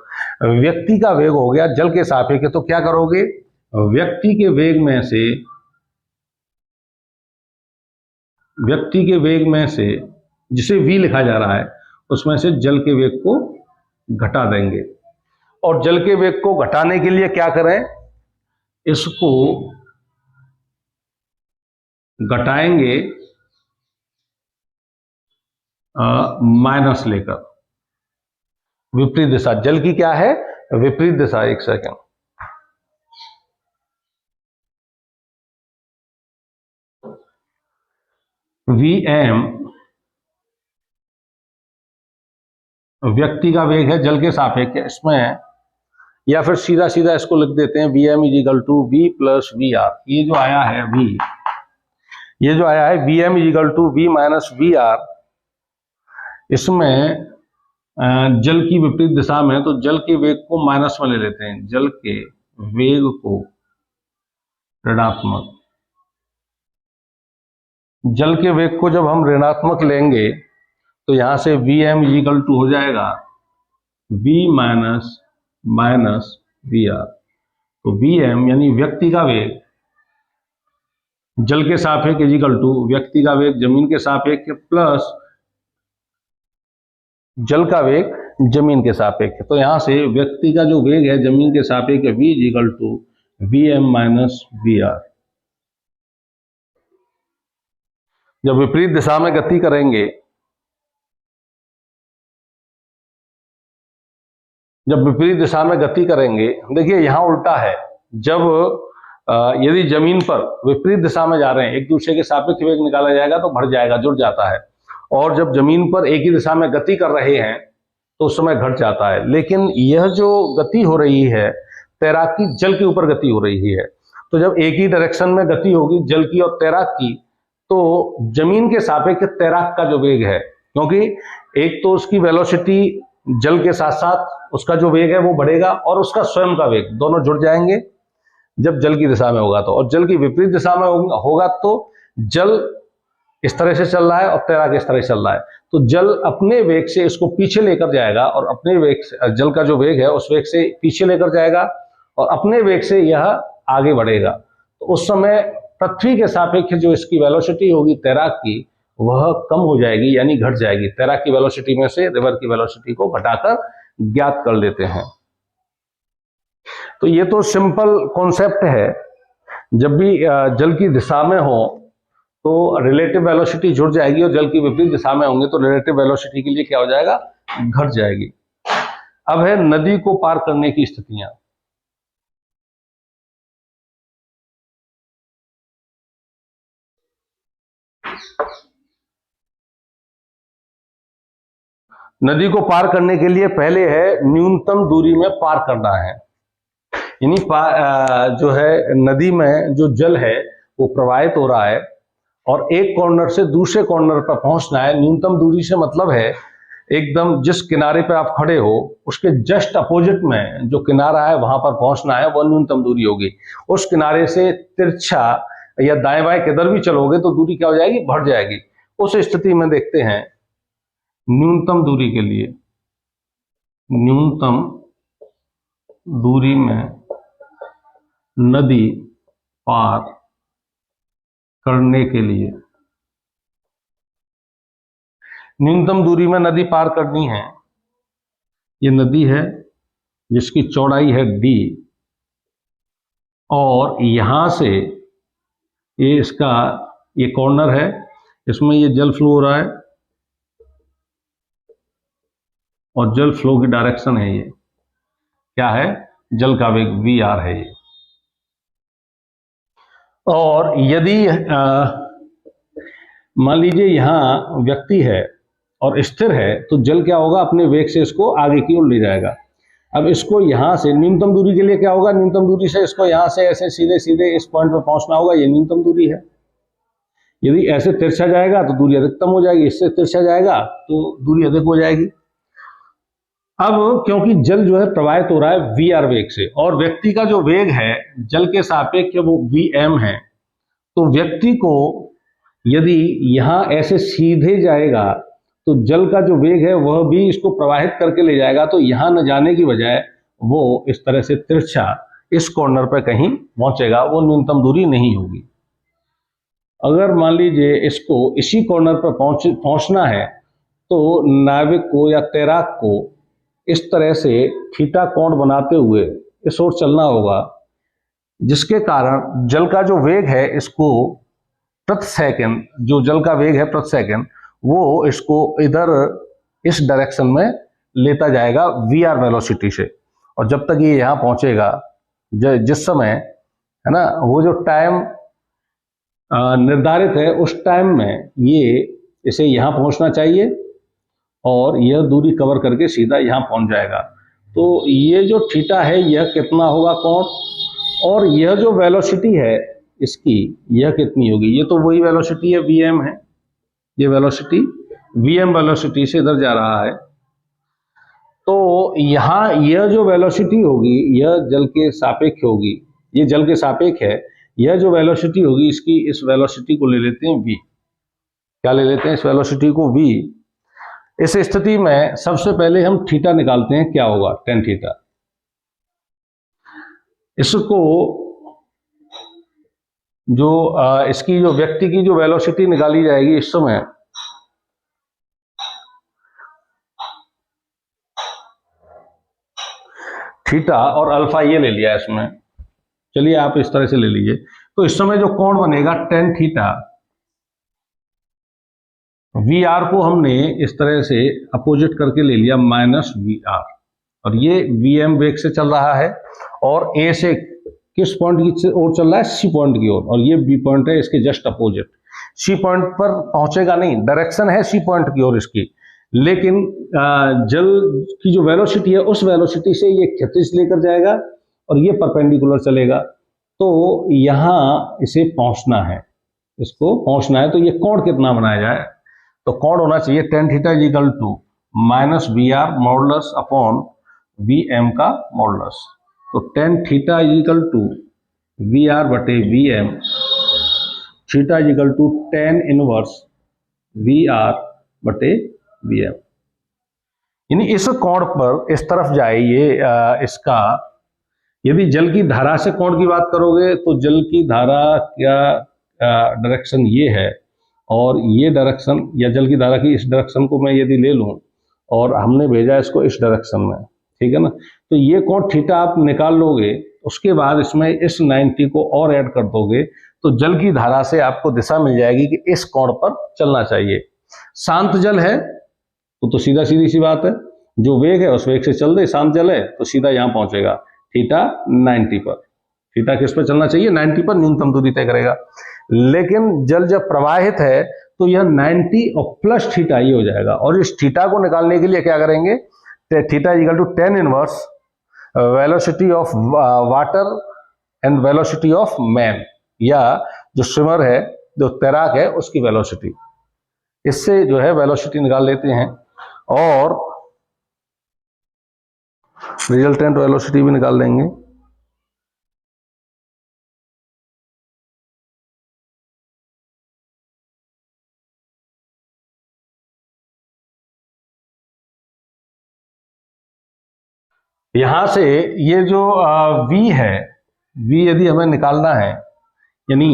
व्यक्ति का वेग हो गया जल के सापेक्ष। तो क्या करोगे, व्यक्ति के वेग में से जिसे v लिखा जा रहा है उसमें से जल के वेग को घटा देंगे। और जल के वेग को घटाने के लिए क्या करें, इसको घटाएंगे माइनस लेकर, विपरीत दिशा, जल की क्या है विपरीत दिशा। एक सेकेंड, Vm व्यक्ति का वेग है जल के सापेक्ष, इसमें या फिर सीधा सीधा इसको लिख देते हैं Vm is equal to V plus VR। ये जो आया है Vm is equal to V minus VR, इसमें जल की विपरीत दिशा में, तो जल के वेग को माइनस में ले लेते हैं, जल के वेग को ऋणात्मक, जल के वेग को जब हम ऋणात्मक लेंगे तो यहां से Vm इजिकल टू हो जाएगा V माइनस VR। तो Vm यानी व्यक्ति का वेग जल के सापेक्ष इजिकल टू व्यक्ति का वेग जमीन के सापेक्ष प्लस जल का वेग जमीन के सापेक्ष। तो यहां से व्यक्ति का जो वेग है जमीन के सापेक्ष V is equal to Vm minus VR। जब विपरीत दिशा में गति करेंगे, देखिए यहां उल्टा है, जब यदि जमीन पर विपरीत दिशा में जा रहे हैं, एक दूसरे के सापेक्ष वेग निकाला जाएगा तो बढ़ जाएगा, जुड़ जाता है। और जब जमीन पर एक ही दिशा में गति कर रहे हैं तो उस समय घट जाता है। लेकिन यह जो गति हो रही है तैराकी, जल के ऊपर गति हो रही है, तो जब एक ही डायरेक्शन में गति होगी जल की और तैराक की, तो जमीन के सापेक्ष तैराक का जो वेग है, क्योंकि एक तो उसकी वेलोसिटी जल के साथ साथ उसका जो वेग है वो बढ़ेगा और उसका स्वयं का वेग, दोनों जुड़ जाएंगे जब जल की दिशा में होगा तो। और जल की विपरीत दिशा में होगा तो जल इस तरह से चल रहा है और तैराक इस तरह से चल रहा है, तो जल अपने वेग से इसको पीछे लेकर जाएगा और अपने वेग से, जल का जो वेग है उस वेग से पीछे लेकर जाएगा और अपने वेग से यह आगे बढ़ेगा। तो उस समय पृथ्वी के सापेक्ष जो इसकी वेलोसिटी होगी तैराक की, वह कम हो जाएगी यानी घट जाएगी। तैराक की वेलोसिटी में से रिवर की वेलोसिटी को घटाकर ज्ञात कर लेते हैं। तो ये तो सिंपल कॉन्सेप्ट है, जब भी जल की दिशा में हो तो रिलेटिव वेलोसिटी जुड़ जाएगी और जल की विपरीत दिशा में होंगे तो रिलेटिव वेलोसिटी के लिए क्या हो जाएगा, घट जाएगी। अब है नदी को पार करने की स्थितियां। नदी को पार करने के लिए पहले है न्यूनतम दूरी में पार करना है, यानी जो है नदी में जो जल है वो प्रवाहित हो रहा है और एक कॉर्नर से दूसरे कॉर्नर पर पहुंचना है। न्यूनतम दूरी से मतलब है एकदम जिस किनारे पे आप खड़े हो उसके जस्ट अपोजिट में जो किनारा है वहां पर पहुंचना है, वह न्यूनतम दूरी होगी। उस किनारे से तिरछा या दाएं बाएं किधर भी चलोगे तो दूरी क्या हो जाएगी, बढ़ जाएगी। उस स्थिति में देखते हैं न्यूनतम दूरी के लिए, न्यूनतम दूरी में नदी पार करने के लिए, न्यूनतम दूरी में नदी पार करनी है। ये नदी है जिसकी चौड़ाई है d, और यहां से ये इसका ये कॉर्नर है, इसमें ये जल फ्लो हो रहा है और जल फ्लो की डायरेक्शन है, ये क्या है, जल का वेग v r है ये। और यदि मान लीजिए यहां व्यक्ति है और स्थिर है, तो जल क्या होगा, अपने वेग से इसको आगे की ओर ले जाएगा। अब इसको यहां से न्यूनतम दूरी के लिए क्या होगा, न्यूनतम दूरी से इसको यहां से ऐसे सीधे सीधे इस पॉइंट पर पहुंचना होगा, ये न्यूनतम दूरी है। यदि ऐसे तिरछा जाएगा तो दूरी अधिकतम हो जाएगी, इससे तिरछा जाएगा तो दूरी अधिक हो जाएगी। अब क्योंकि जल जो है प्रवाहित हो रहा है v r वेग से, और व्यक्ति का जो वेग है जल के सापेक्ष वो vm है, तो व्यक्ति को यदि यहां ऐसे सीधे जाएगा तो जल का जो वेग है वह भी इसको प्रवाहित करके ले जाएगा, तो यहां न जाने की बजाय वो इस तरह से तिरछा इस कॉर्नर पर कहीं पहुंचेगा, वो न्यूनतम दूरी नहीं होगी। अगर मान लीजिए इसको इसी कॉर्नर पर पहुंचना है, तो नाविक को या तैराक को इस तरह से थीटा कोण बनाते हुए इस ओर चलना होगा, जिसके कारण जल का जो वेग है इसको प्रति सेकंड, जो जल का वेग है प्रति सेकंड, वो इसको इधर इस डायरेक्शन में लेता जाएगा वी आर वेलोसिटी से। और जब तक ये यहाँ पहुंचेगा, जिस समय है ना, वो जो टाइम निर्धारित है उस टाइम में ये इसे यहाँ पहुंचना चाहिए और यह दूरी कवर करके सीधा यहाँ पहुंच जाएगा। तो ये जो थीटा है यह कितना होगा कोण, और यह जो वेलोसिटी है इसकी यह कितनी होगी, ये तो वही वेलोसिटी है vm है, ये वेलोसिटी vm वेलोसिटी से इधर जा रहा है। तो यहाँ यह जो वेलोसिटी होगी यह जल के सापेक्ष होगी, ये जल के सापेक्ष है, यह जो वेलोसिटी होगी इसकी इस वेलोसिटी को ले लेते हैं v, क्या ले लेते हैं इस वेलोसिटी को v। इस स्थिति में सबसे पहले हम थीटा निकालते हैं, क्या होगा tan थीटा। इसको जो इसकी जो व्यक्ति की जो वेलोसिटी निकाली जाएगी इस समय, थीटा और अल्फा ये ले लिया इसमें, चलिए आप इस तरह से ले लीजिए। तो इस समय जो कोण बनेगा tan थीटा, वी आर को हमने इस तरह से अपोजिट करके ले लिया माइनस वी आर, और ये वी एम वेग से चल रहा है और ए से किस पॉइंट की ओर चल रहा है, सी पॉइंट की ओर, और ये बी पॉइंट है इसके जस्ट अपोजिट। सी पॉइंट पर पहुंचेगा नहीं, डायरेक्शन है सी पॉइंट की ओर इसकी, लेकिन जल की जो वेलोसिटी है उस वेलोसिटी से ये क्षैतिज लेकर जाएगा और ये परपेंडिकुलर चलेगा। तो यहाँ इसे पहुंचना है, इसको पहुंचना है, तो ये कोण कितना बनाया जाए, तो कोण होना चाहिए tan theta is equal to minus V R modulus upon V M का मॉडुलस। तो tan theta is equal to V R बटे V M, theta is equal to tan inverse V R बटे वी एम। यानी इस कोण पर इस तरफ जाए ये इसका, यदि जल की धारा से कोण की बात करोगे तो जल की धारा क्या डायरेक्शन ये है, और ये डायरेक्शन या जल की धारा की इस डायरेक्शन को मैं यदि ले लूं और हमने भेजा इसको इस डायरेक्शन में, ठीक है ना, तो ये कोण थीटा आप निकाल लोगे, उसके बाद इसमें इस 90 को और ऐड कर दोगे तो जल की धारा से आपको दिशा मिल जाएगी कि इस कोण पर चलना चाहिए। शांत जल है तो सीधा सीधी सी बात है, जो वेग है उस वेग से चल दे, शांत जल है तो सीधा यहाँ पहुंचेगा, थीटा 90 पर। थीटा किस पर चलना चाहिए, 90 पर न्यूनतम दूरी तय करेगा। लेकिन जल जब प्रवाहित है तो यह 90 और प्लस थीटा ही हो जाएगा, और इस थीटा को निकालने के लिए क्या करेंगे, theta equal to tan inverse velocity of water and velocity of man, या जो स्विमर है जो तैराक है उसकी वेलोसिटी, इससे जो है वेलोसिटी निकाल लेते हैं और रिजल्टेंट वेलोसिटी भी निकाल देंगे। यहां से ये जो v है, v यदि हमें निकालना है यानी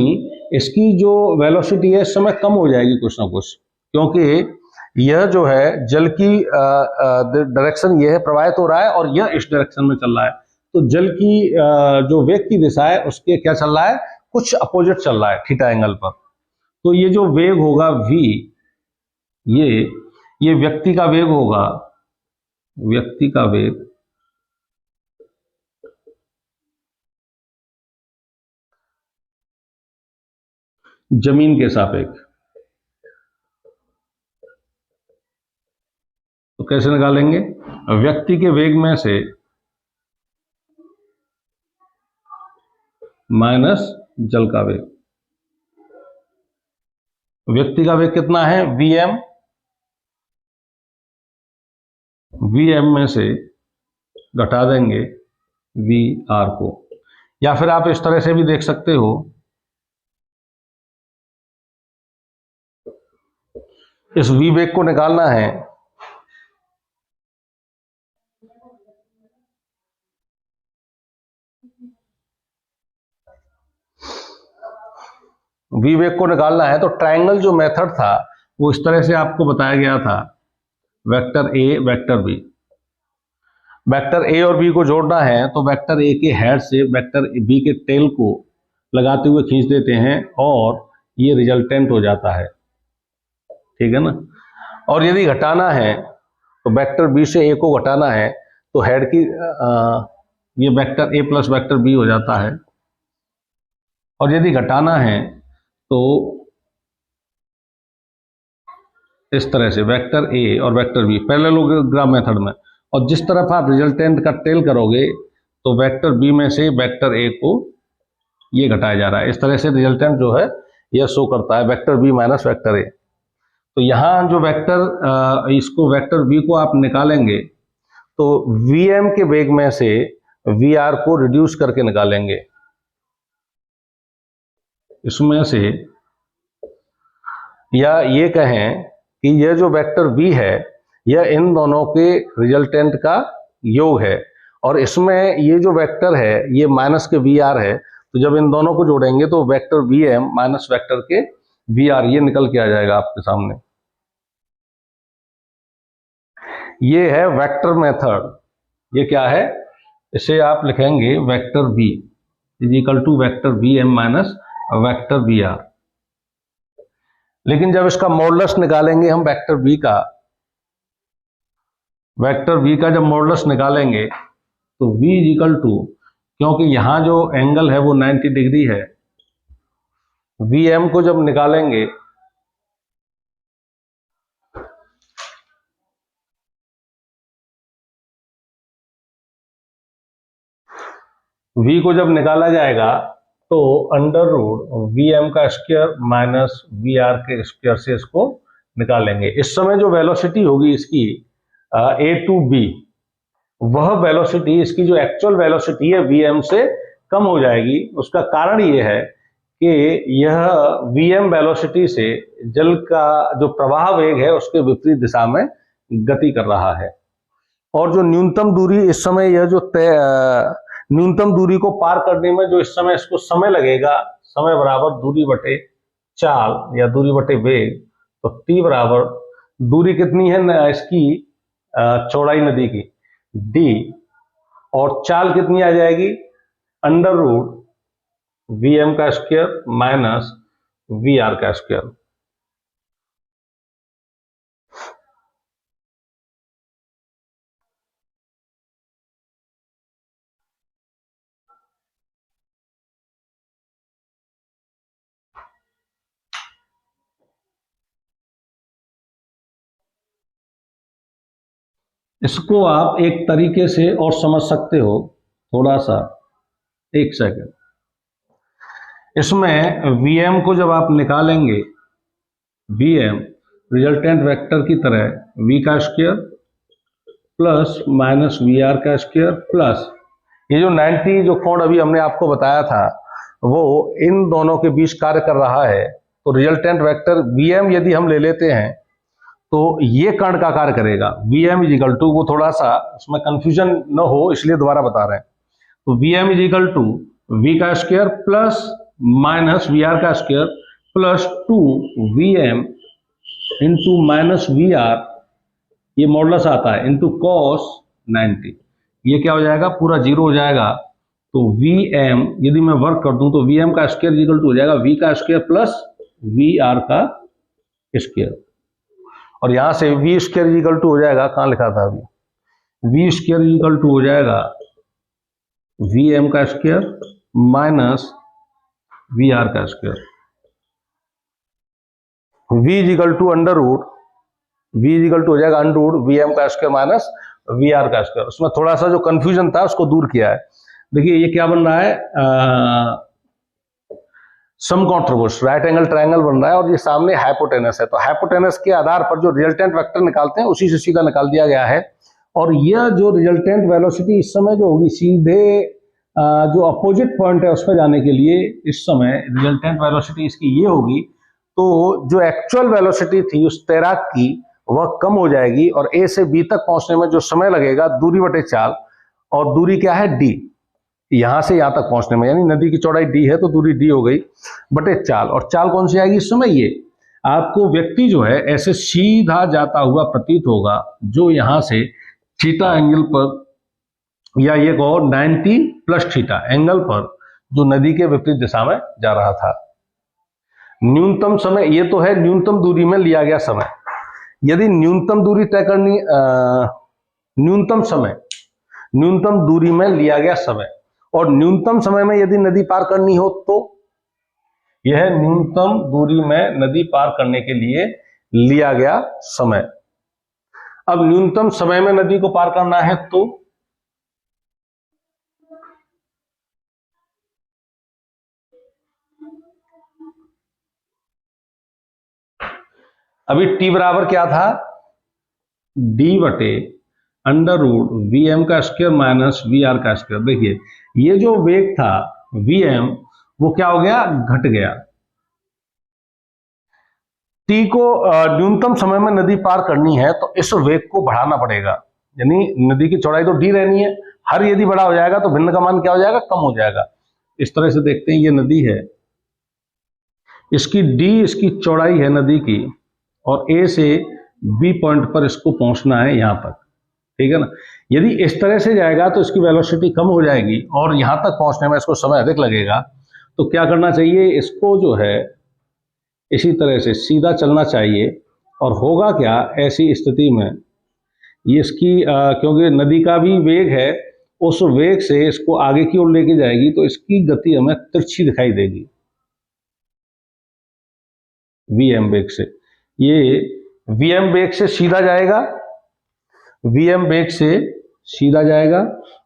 इसकी जो वेलोसिटी है इस समय कम हो जाएगी कुछ ना कुछ, क्योंकि यह जो है जल की डायरेक्शन ये है, प्रवाहित हो रहा है और यह इस डायरेक्शन में चल रहा है। तो जल की जो वेग की दिशा है उसके क्या चल रहा है, कुछ अपोजिट चल रहा है थीटा एंगल पर। तो ये जो वेग होगा v, ये व्यक्ति का वेग होगा, व्यक्ति का वेग जमीन के सापेक्ष। तो कैसे निकालेंगे, व्यक्ति के वेग में से माइनस जल का वेग। व्यक्ति का वेग कितना है, vm, vm में से घटा देंगे vr को, या फिर आप इस तरह से भी देख सकते हो, इस v वेग को निकालना है v वेग को निकालना है। तो ट्रायंगल जो मेथड था वो इस तरह से आपको बताया गया था, vector a vector b, vector a और b को जोड़ना है तो वेक्टर a के हेड से वेक्टर b के टेल को लगाते हुए खींच देते हैं और ये रिजल्टेंट हो जाता है, ठीक है ना। और यदि घटाना है तो वेक्टर b से a को घटाना है तो हेड की ये vector a plus vector b हो जाता है। और यदि घटाना है तो इस तरह से वेक्टर a और वेक्टर b पैरेललोग्राम मेथड में, और जिस तरफ आप रिजल्टेंट का टेल करोगे तो वेक्टर b में से वेक्टर a को ये घटाया जा रहा है। इस तरह से रिजल्टेंट जो है यह शो करता है vector b minus vector a। तो यहाँ जो वेक्टर इसको वेक्टर b को आप निकालेंगे तो vm के वेग में से vr को रिड्यूस करके निकालेंगे, इसमें से, या ये कहें कि यह जो वेक्टर v है यह इन दोनों के रिजल्टेंट का योग है, और इसमें ये जो वेक्टर है ये माइनस के vr है। तो जब इन दोनों को जोड़ेंगे तो वेक्टर vm माइनस वेक्टर के vr ये निकल के आ जाएगा आपके सामने। ये है वेक्टर मेथड। ये क्या है, इसे आप लिखेंगे vector v is equal to vector vm minus vector vr। लेकिन जब इसका मॉडुलस निकालेंगे हम वेक्टर v का जब मॉडुलस निकालेंगे तो v इज इक्वल टू, क्योंकि यहां जो एंगल है वो 90 डिग्री है, vm को जब निकालेंगे v को जब निकाला जाएगा तो अंडर रूट vm का स्क्वायर माइनस vr के स्क्वायर से इसको निकालेंगे। इस समय जो वेलोसिटी होगी इसकी a टू b, वह वेलोसिटी, इसकी जो एक्चुअल वेलोसिटी है vm से कम हो जाएगी। उसका कारण ये है कि यह vm वेलोसिटी से जल का जो प्रवाह वेग है उसके विपरीत दिशा में गति कर रहा है, और जो न्यूनतम दूरी इस समय, यह जो न्यूनतम दूरी को पार करने में जो इस समय इसको समय लगेगा, समय बराबर दूरी बटे चाल या दूरी बटे वेग। तो t बराबर, दूरी कितनी है इसकी चौड़ाई नदी की d, और चाल कितनी आ जाएगी, अंडर रूट vm का स्क्वायर माइनस vr का स्क्वायर। इसको आप एक तरीके से और समझ सकते हो, थोड़ा सा, एक सेकंड। इसमें vm को जब आप निकालेंगे, vm रिजल्टेंट वेक्टर की तरह v का स्क्वायर प्लस माइनस vr का स्क्वायर प्लस ये जो 90 जो कोण अभी हमने आपको बताया था वो इन दोनों के बीच कार्य कर रहा है। तो रिजल्टेंट वेक्टर vm यदि हम ले लेते हैं तो ये कर्ण का कार्य करेगा, vm इज इक्वल टू, वो थोड़ा सा उसमें कंफ्यूजन न हो इसलिए दोबारा बता रहे हैं। तो vm is equal to v का square plus minus V R का square plus 2 Vm into minus V R, ये मॉडुलस आता है, इंटू कॉस 90। ये क्या हो जाएगा, पूरा जीरो हो जाएगा। तो Vm यदि मैं वर्क कर दूं तो Vm का स्क्वायर इक्वल टू हो जाएगा V का स्क्वायर प्लस VR का स्क्वायर, और यहां से V स्क्वायर इक्वल टू हो जाएगा, कहां लिखा था अभी, V स्क्वायर इक्वल टू हो जाएगा Vm का स्क्वायर माइनस VR का square. V equal to under root, V equal to हो जाएगा अंडर रूट Vm का स्क्वायर माइनस VR का स्क्वायर। उसमें थोड़ा सा जो कंफ्यूजन था उसको दूर किया है। देखिए ये क्या बन रहा है, सम कॉन्ट्रोवर्स राइट एंगल ट्रायंगल बन रहा है, और ये सामने हाइपोटेनस है। तो हाइपोटेनस के आधार पर जो रिजल्टेंट वेक्टर निकालते हैं उसी से सीधा निकाल दिया गया है। और यह जो रिजल्टेंट वेलोसिटी इस समय जो होगी, सीधे जो अपोजिट पॉइंट है उस पर जाने के लिए इस समय रिजल्टेंट वेलोसिटी इसकी ये होगी, तो जो एक्चुअल वेलोसिटी थी उस तैराक की वह कम हो जाएगी, और ए से बी तक पहुंचने में जो समय लगेगा दूरी बटे चाल, और दूरी क्या है डी, यहां से यहां तक पहुंचने में, यानी नदी की चौड़ाई डी है तो दूरी डी हो गई बटे चाल। और चाल कौन सी आएगी इस समय, ये आपको व्यक्ति जो है ऐसे सीधा जाता हुआ प्रतीत होगा, जो यहां से थीटा एंगल पर, या ये कहो 90 प्लस थीटा एंगल पर, जो नदी के विपरीत दिशा में जा रहा था। न्यूनतम समय, ये तो है न्यूनतम दूरी में लिया गया समय। यदि न्यूनतम दूरी तय करनी, न्यूनतम दूरी में लिया गया समय, और न्यूनतम समय में यदि नदी पार करनी हो तो यह न्यूनतम दूरी में नदी पार करने के लिए लिया गया समय। अब न्यूनतम समय में नदी को पार करना है तो अभी t बराबर क्या था, d बटे अंडर रूट Vm का स्क्वायर माइनस VR का स्क्वायर। देखिए ये जो वेग था Vm वो क्या हो गया, घट गया। t को न्यूनतम समय में नदी पार करनी है तो इस वेग को बढ़ाना पड़ेगा, यानी नदी की चौड़ाई तो d रहनी है, हर यदि बड़ा हो जाएगा तो भिन्न का मान क्या हो जाएगा, कम हो जाएगा। इस तरह से देखते हैं, ये नदी है, इसकी d इसकी चौड़ाई है नदी की, और A से B पॉइंट पर इसको पहुंचना है यहां तक, ठीक है ना। यदि इस तरह से जाएगा तो इसकी वेलोसिटी कम हो जाएगी और यहां तक पहुंचने में इसको समय अधिक लगेगा। तो क्या करना चाहिए, इसको जो है इसी तरह से सीधा चलना चाहिए। और होगा क्या ऐसी स्थिति में, ये इसकी क्योंकि नदी का भी वेग है, उस वेग से इसको आगे की ओर लेके जाएगी, तो इसकी गति हमें तिरछी दिखाई देगी Vm वेग से। ये Vm वेग से सीधा जाएगा, Vm वेग से सीधा जाएगा,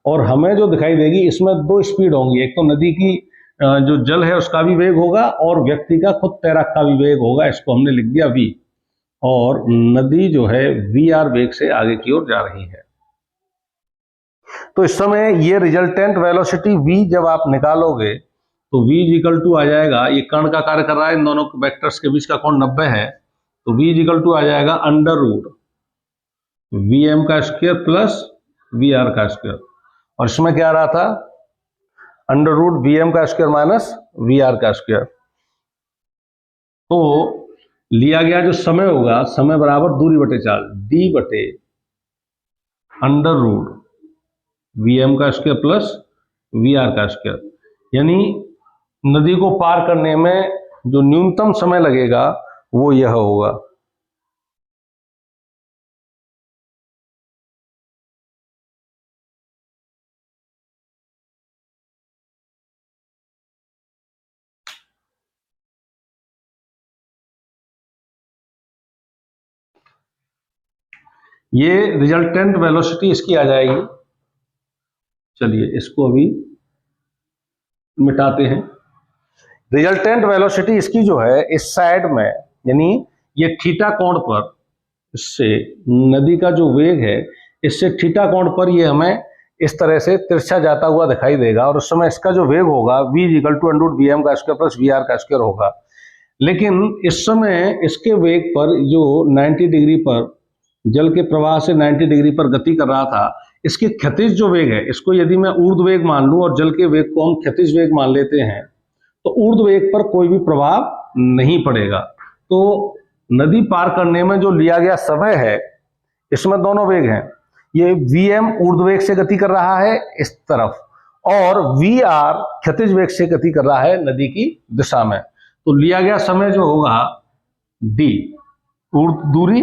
और हमें जो दिखाई देगी इसमें दो स्पीड होंगी, एक तो नदी की जो जल है उसका भी वेग होगा, और व्यक्ति का खुद तैराक का भी वेग होगा। इसको हमने लिख दिया V, और नदी जो है VR वेग से आगे की ओर जा रही है। तो इस समय ये रिजल्टेंट वेलोसिटी V जब आप निकालोगे तो V इक्वल टू आ जाएगा, ये कर्ण का कार्य कर रहा है, इन दोनों वेक्टर्स के बीच का कोण 90 है, तो V इक्वल टू आ जाएगा अंडर रूट Vm का स्क्वायर प्लस VR का स्क्वायर। और इसमें क्या आ रहा था, अंडर रूट Vm का स्क्वायर माइनस VR का स्क्वायर। तो लिया गया जो समय होगा, समय बराबर दूरी बटे चाल, d बटे अंडर रूट Vm का स्क्वायर प्लस VR का स्क्वायर। यानी नदी को पार करने में जो न्यूनतम समय लगेगा वो यह होगा। ये रिजल्टेंट वेलोसिटी इसकी आ जाएगी। चलिए इसको अभी मिटाते हैं। रिजल्टेंट वेलोसिटी इसकी जो है इस साइड में, यानी ये थीटा कोण पर, इससे नदी का जो वेग है इससे थीटा कोण पर ये हमें इस तरह से तिरछा जाता हुआ दिखाई देगा, और उस समय इसका जो वेग होगा V equal to under root Vm का स्क्वायर प्लस VR का स्क्वायर होगा। लेकिन इस समय इसके वेग पर जो 90 डिग्री पर, जल के प्रवाह से 90 डिग्री पर गति कर रहा था, इसके क्षैतिज जो वेग है, इसको यदि मैं ऊर्ध्व वेग मान लूं और जल के वेग को हम क्षैतिज वेग मान लेते हैं, तो ऊर्ध्व वेग पर कोई भी प्रभाव नहीं पड़ेगा। तो नदी पार करने में जो लिया गया समय है, इसमें दोनों वेग हैं। ये vm ऊर्ध्व वेग से गति कर रहा है इस तरफ, और vr क्षैतिज वेग से गति कर रहा है नदी की दिशा में। तो लिया गया समय जो होगा d दूरी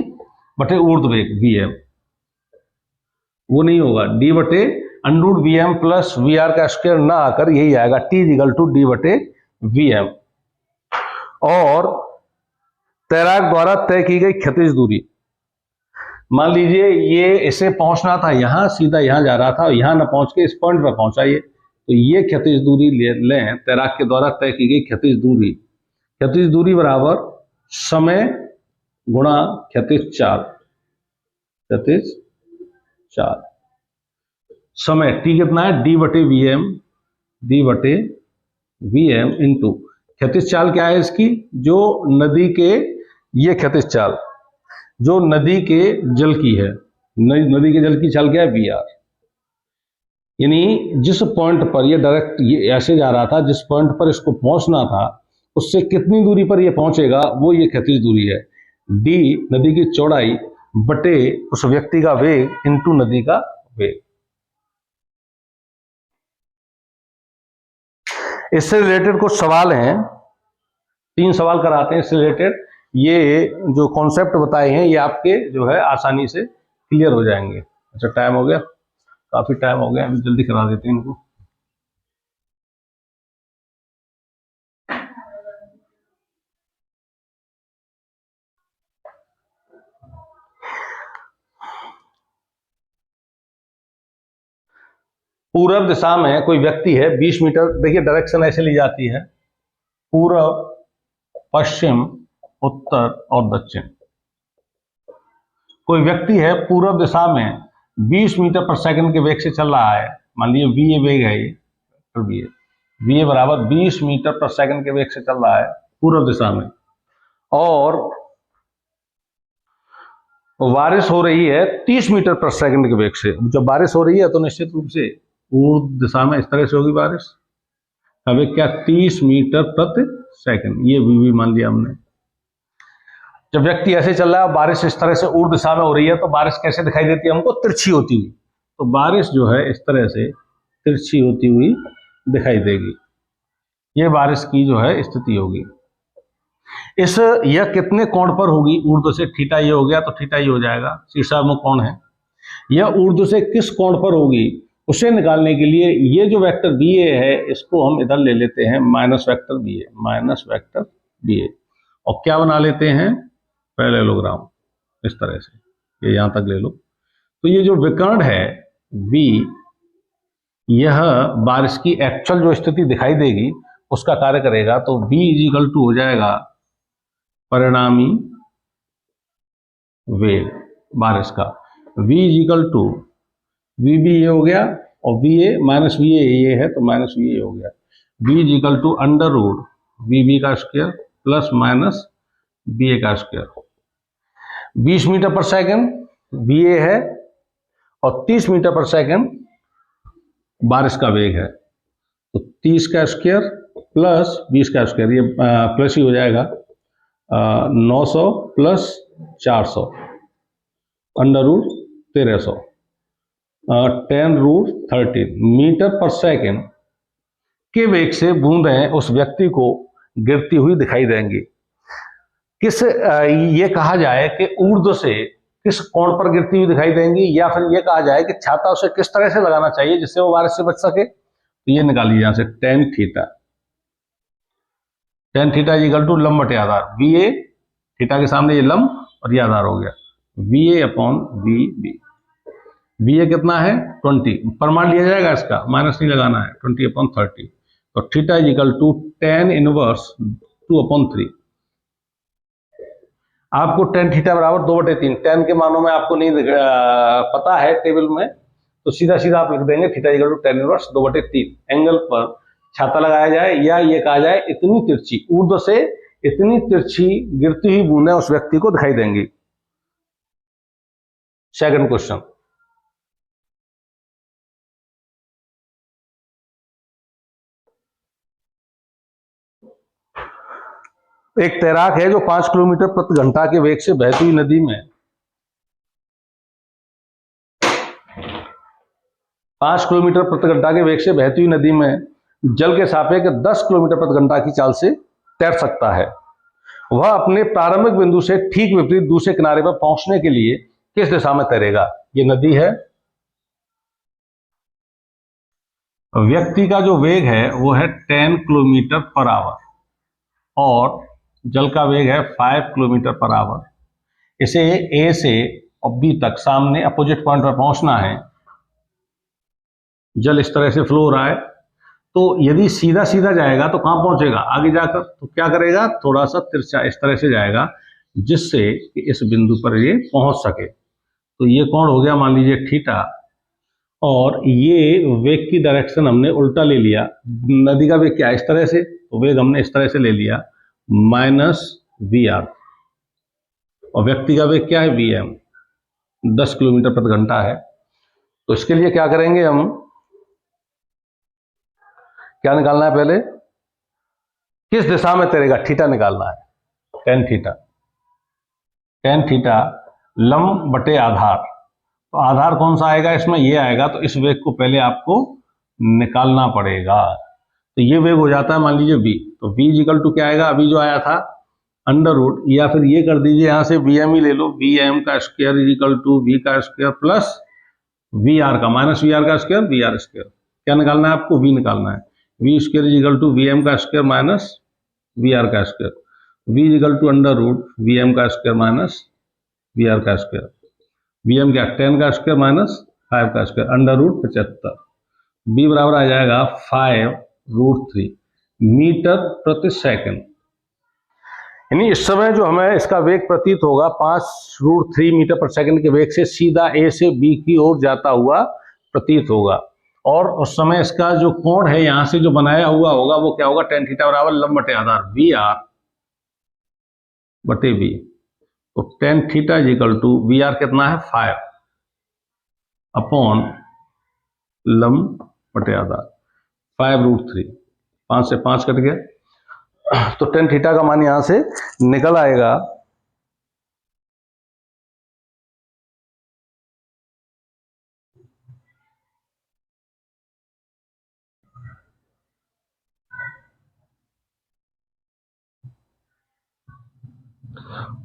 बटे ऊर्ध्व वेग vm, वो नहीं होगा, d बटे अंडरूट vm प्लस vr का स्क्वायर ना आकर यही आएगा, t इक्वल टू d बटे vm। और तैराक द्वारा तय की गई क्षैतिज दूरी, मान लीजिए ये इसे पहुंचना था यहां, सीधा यहां जा रहा था, और यहां ना पहुंच के इस पॉइंट पर पहुंचा ये, तो ये क्षैतिज दूरी लें, तैराक के द्वारा तय की गई क्षैतिज दूरी। क्षैतिज दूरी बराबर समय गुणा क्षैतिज चाल, क्षैतिज चाल। समय t कितना है, d बटे vm इंटू क्षैतिज चाल क्या है इसकी, जो नदी के, ये क्षैतिज चाल जो नदी के जल की है, नदी के जल की चाल क्या है, vr। यानी जिस पॉइंट पर ये डायरेक्ट ये ऐसे जा रहा था, जिस पॉइंट पर इसको पहुंचना था, उससे कितनी दूरी पर ये पहुंचेगा, वो ये क्षैतिज दूरी है। d नदी की चौड़ाई बटे उस व्यक्ति का वेग इंटू नदी का वेग। इससे रिलेटेड कुछ सवाल हैं, 3 सवाल कराते हैं इससे रिलेटेड। ये जो कॉन्सेप्ट बताए हैं ये आपके जो है आसानी से क्लियर हो जाएंगे। अच्छा, टाइम हो गया, काफी टाइम हो गया, अभी जल्दी करा देते हैं इनको। पूर्व दिशा में कोई व्यक्ति है, 20 मीटर, देखिए डायरेक्शन ऐसे ली जाती है, पूर्व, पश्चिम, उत्तर और दक्षिण। कोई व्यक्ति है पूर्व दिशा में 20 मीटर पर सेकंड के वेग से चल रहा है, मान लीजिए va वेग है ये, va बराबर 20 मीटर पर सेकंड के वेग से चल रहा है पूर्व दिशा में, और बारिश हो रही है 30 मीटर पर सेकंड के वेग से। जब बारिश हो रही है तो निश्चित रूप से पूर्व दिशा में इस तरह से होगी बारिश, अब क्या 30 मीटर प्रति सेकंड, ये भी मान लिया हमने। जब व्यक्ति ऐसे चल रहा है, बारिश इस तरह से ऊर्ध्व दिशा में हो रही है, तो बारिश कैसे दिखाई देती है हमको, तिरछी होती हुई। तो बारिश जो है इस तरह से तिरछी होती हुई दिखाई देगी, ये बारिश की जो है स्थिति होगी। इस यह कितने कोण पर होगी, ऊर्ध्व से, थीटा ये हो गया तो थीटा ये हो जाएगा, शीर्षाभिमुख कोण है। यह ऊर्ध्व से किस कोण पर होगी, उसे निकालने के लिए ये जो वेक्टर बी ए है, इसको हम इधर ले लेते हैं माइनस वेक्टर बी ए, और क्या बना लेते हैं, पैरेललोग्राम, इस तरह से, ये यहां तक ले लो। तो ये जो विकर्ण है v, यह बारिश की एक्चुअल जो स्थिति दिखाई देगी उसका कार्य करेगा। तो v इजिकल टू हो जाएगा परिणामी वेग बारिश का, v is equal to V B ये हो गया, और V A minus V A है, तो माइनस वी ए हो गया, v is equal to under root V B का square plus minus B A का square. 20 metre per second V A है, और 30 मीटर पर सेकंड बारिश का वेग है, तो 30 का स्क्वायर प्लस 20 का स्क्वायर, ये प्लस ही हो जाएगा, 900 plus 400 under root 1300, 10 root 13 metre per second के वेग से बूंदें उस व्यक्ति को गिरती हुई दिखाई देंगी। किस ये कहा जाए कि ऊर्ध्व से किस कोण पर गिरती हुई दिखाई देंगी, या फिर ये कहा जाए कि छाता उसे किस तरह से लगाना चाहिए जिससे वो बारिश से बच सके, तो ये निकालिए यहां से tan थीटा इक्वल टू लंब बटे आधार, वी ए, थीटा के सामने ये लंब और ये आधार हो गया, V A upon V B. V A कितना है 20, प्रमाण लिया जाएगा इसका, माइनस नहीं लगाना है, 20 अपॉन 30, तो theta equal to tan inverse 2/3। आपको tan थीटा बराबर 2/3, tan के मानों में आपको नहीं पता है टेबल में, तो सीधा सीधा आप लिख देंगे theta equal to tan inverse 2/3। Angle पर छाता लगाया जाए, या ये कहा जाए इतनी तिरछी, ऊर्ध्व से इतनी तिरछी गिरती हुई बूंदें उस व्यक्ति को दिखाई देंगी। सेकंड क्वेश्चन, एक तैराक है जो 5 किलोमीटर प्रति घंटा के वेग से बहती हुई नदी में 5 किलोमीटर प्रति घंटा के वेग से बहती हुई नदी में जल के सापेक्ष 10 किलोमीटर प्रति घंटा की चाल से तैर सकता है। वह अपने प्रारंभिक बिंदु से ठीक विपरीत दूसरे किनारे पर पहुंचने के लिए किस दिशा में तैरेगा? ये नदी है। व्यक्ति का जो वेग है वो है 10 किलोमीटर पर आवर और जल का वेग है 5 किलोमीटर पर आवर। इसे ए से और बी तक सामने अपोजिट पॉइंट पर पहुंचना है। जल इस तरह से फ्लो हो रहा है, तो यदि सीधा सीधा जाएगा तो कहां पहुंचेगा? आगे जाकर तो क्या करेगा? थोड़ा सा तिरछा इस तरह से जाएगा जिससे कि इस बिंदु पर ये पहुंच सके। तो ये कोण हो गया मान लीजिए थीटा, और ये वेग की डायरेक्शन हमने उल्टा ले लिया। नदी का वेग क्या है? इस तरह से, तो वेग हमने इस तरह से ले लिया माइनस वी आर, और व्यक्ति का वेग क्या है? वी एम, 10 किलोमीटर प्रति घंटा है। तो इसके लिए क्या करेंगे हम? क्या निकालना है पहले? किस दिशा में तैरेगा? थीटा निकालना है। टेन थीटा, टेन थीटा लंब बटे आधार। तो आधार कौन सा आएगा इसमें? ये आएगा। तो इस वेग को पहले आपको निकालना पड़ेगा। तो ये वेग हो जाता है मान लीजिए v। तो v इक्वल टू क्या आएगा? अभी जो आया था अंडर रूट, या फिर ये कर दीजिए यहां से वी एम ही ले लो, वी एम का square is equal to V का स्क्वायर प्लस वी आर का माइनस वी आर का स्क्वायर, वी आर स्क्वायर। क्या निकालना है आपको? v निकालना है। V square is equal to V M का स्क्वायर माइनस वी आर का square. v is equal to under root V M का स्क्वायर माइनस वी आर का स्क्वायर। वी एम क्या? 10 का स्क्वायर माइनस 5 का स्क्वायर, अंडर रूट 75। b बराबर आ जाएगा 5√3 metre प्रति सेकंड। यानी इस समय जो हमें इसका वेग प्रतीत होगा 5√3 मीटर प्रति सेकंड के वेग से सीधा ए से बी की ओर जाता हुआ प्रतीत होगा। और उस समय इसका जो कोण है यहां से जो बनाया हुआ होगा वो क्या होगा? टेन थीटा बराबर लंब बटे आधार वी आर बटे बी। तो tan theta is equal to V R कितना है? 5 अपॉन लंब बटे आधार 5√3। 5 से 5 कट गया, तो टेन थीटा का मान यहां से निकल आएगा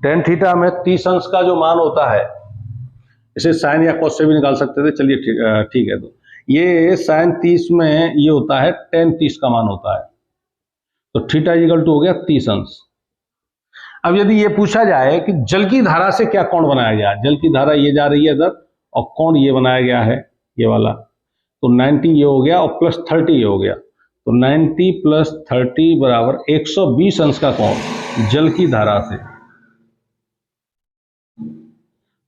टेन थीटा में 30 अंश का जो मान होता है, इसे साइन या कॉस से भी निकाल सकते थे। चलिए ठीक है। तो ये साइन 30 में ये होता है टेन 30 का मान होता है। तो थीटा इक्वल टू हो गया 30 अंश। अब यदि ये पूछा जाए कि जल की धारा से क्या कोण बनाया गया? जल की धारा ये जा रही है इधर और कोण ये बनाया गया है ये वाला। तो 90 ये हो गया और प्लस 30 ये हो गया। तो 90 प्लस 30 बराबर 120 अंश का कोण जल की धारा से,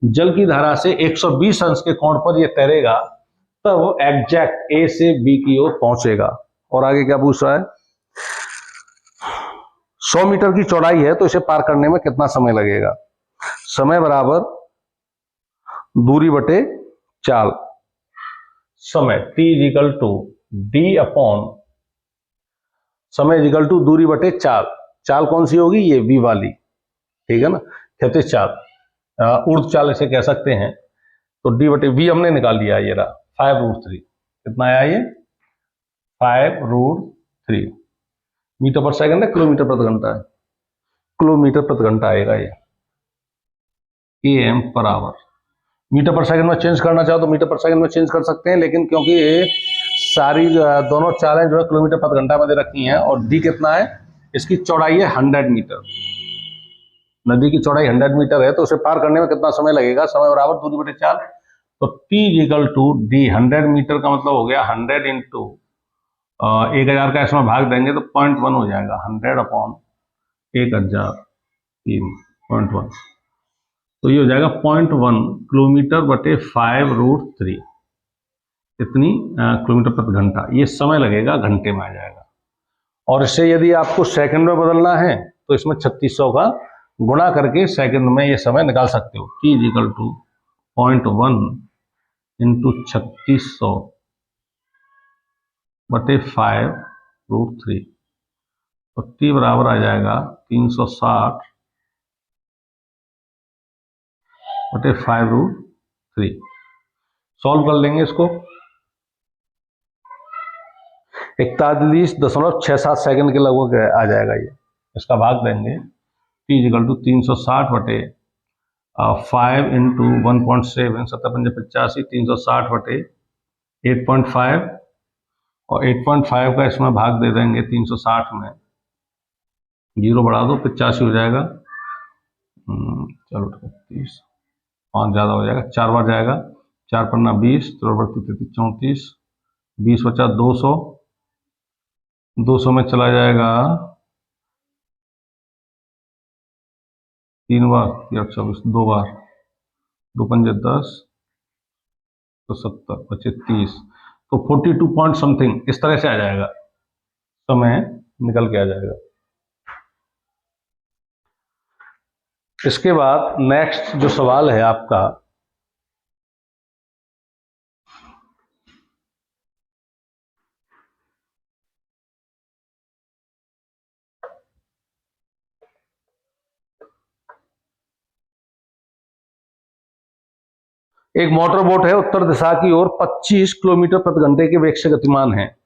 जल की धारा से 120 अंश के कोण पर ये तैरेगा, तब एग्जैक्ट ए से बी की ओर पहुंचेगा। और आगे क्या पूछ रहा है? 100 मीटर की चौड़ाई है तो इसे पार करने में कितना समय लगेगा? समय बराबर दूरी बटे चाल। समय t equal to D upon समय इक्वल टू दूरी बटे चाल। चाल कौन सी होगी? ये v वाली, ठीक है ना, क्षैतिज चाल, ऊर्ध्व चाल इसे कह सकते हैं। तो d बटे v हमने निकाल लिया, ये रहा 5√3। कितना आया ये? 5√3 मीटर पर सेकंड है, किलोमीटर प्रति घंटा है? किलोमीटर प्रति घंटा आएगा ये, km per hour. Metre per second में चेंज करना चाहो तो मीटर पर सेकंड में चेंज कर सकते हैं, लेकिन क्योंकि ये सारी दोनों चालें जो है किलोमीटर प्रति घंटा में दे रखी हैं, और डी कितना है? इसकी चौड़ाई है 100 मीटर। नदी की चौड़ाई 100 मीटर है, तो उसे पार करने में कितना समय लगेगा? समय बराबर दूरी बटे चाल। तो t equal to D 100 metre का मतलब हो गया 100 इंटू 1000 का इसमें भाग देंगे तो 0.1 हो जाएगा। 100 अपॉन 1000 3.1, तो ये हो जाएगा 0.1 किलोमीटर बटे 5√3। इतनी किलोमीटर प्रति घंटा ये समय लगेगा, घंटे में आ जाएगा। और इसे यदि आपको सेकंड में बदलना है तो इसमें 3600 का गुणा करके सेकंड में ये समय निकाल सकते हो। t इक्वल टू 0.1 इंटू 3600 बटे 5√3, तो t बराबर आ जाएगा 360/5√3। सॉल्व कर लेंगे इसको। 41.67 सेकंड के लगभग आ जाएगा ये। इसका भाग देंगे t = 360/5 × 1.7, 7×5 = 85, 360/8.5 और 8.5 का इसमें भाग दे देंगे 360 में, 0 बढ़ा दो 85 हो जाएगा। चलो 30, 5 ज़्यादा हो जाएगा, 4 बार जाएगा, 4 पन्ना 20, 3 33 34, 20 बचा 200, 200 में चला जाएगा 3 बार, 24, 2 बार, 2 पंजे 10, तो 70 बचे 30, तो 42 पॉइंट समथिंग इस तरह से आ जाएगा, समय निकल के आ जाएगा। इसके बाद नेक्स्ट जो सवाल है आपका, एक मोटर बोट है, उत्तर दिशा की ओर 25 किलोमीटर प्रति घंटे के वेग से गतिमान है।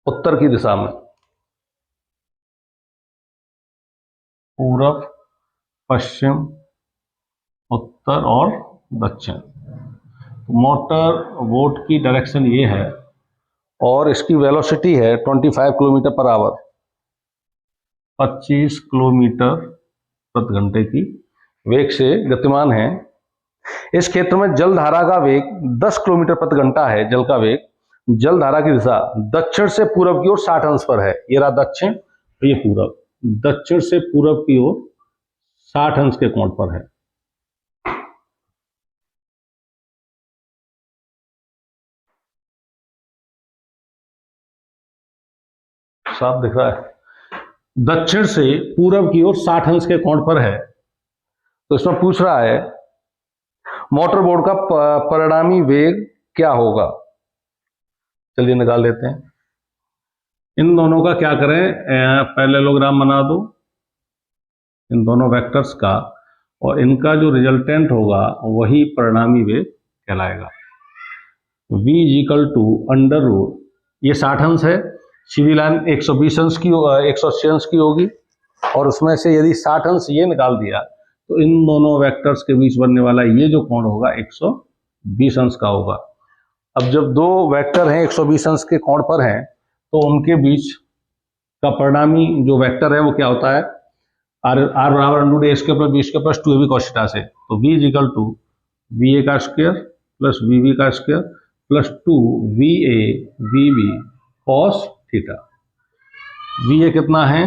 उत्तर की दिशा में, पूरब, पश्चिम, उत्तर और दक्षिण। मोटर बोट की डायरेक्शन ये है और इसकी वेलोसिटी है 25 किलोमीटर पर आवर, 25 किलोमीटर प्रति घंटे की वेग से गतिमान है। इस क्षेत्र में जल धारा का वेग 10 किलोमीटर प्रति घंटा है। जल का वेग, जल धारा की दिशा दक्षिण से पूरब की ओर 60 अंश पर है। ये रहा दक्षिण, ये पूरब। दक्षिण से पूरब की ओर 60 अंश के कोण पर है। साफ दिख रहा है? दक्षिण से पूरब की ओर 60 अंश के कोण पर है। तो इसमें पूछ रहा है मोटर बोट का परिणामी वेग क्या होगा। चलिए निकाल लेते हैं। इन दोनों का क्या करें, पैरेललोग्राम बना दो इन दोनों वेक्टर्स का, और इनका जो रिजल्टेंट होगा वही परिणामी वेग कहलाएगा। v = ये 60 अंश है, सीधी लाइन 120 अंश की 180 अंश की होगी, और उसमें से यदि 60 अंश ये निकाल दिया तो इन दोनों वेक्टर्स के बीच बनने वाला ये जो कोण होगा 120 अंश का होगा। अब जब दो वेक्टर हैं 120 अंश के कोण पर हैं तो उनके बीच का परिणामी जो वेक्टर है वो क्या होता है, r = a² + b² + 2ab cos θ से। तो v = va² + vb² + 2va vb cos θ। va कितना है,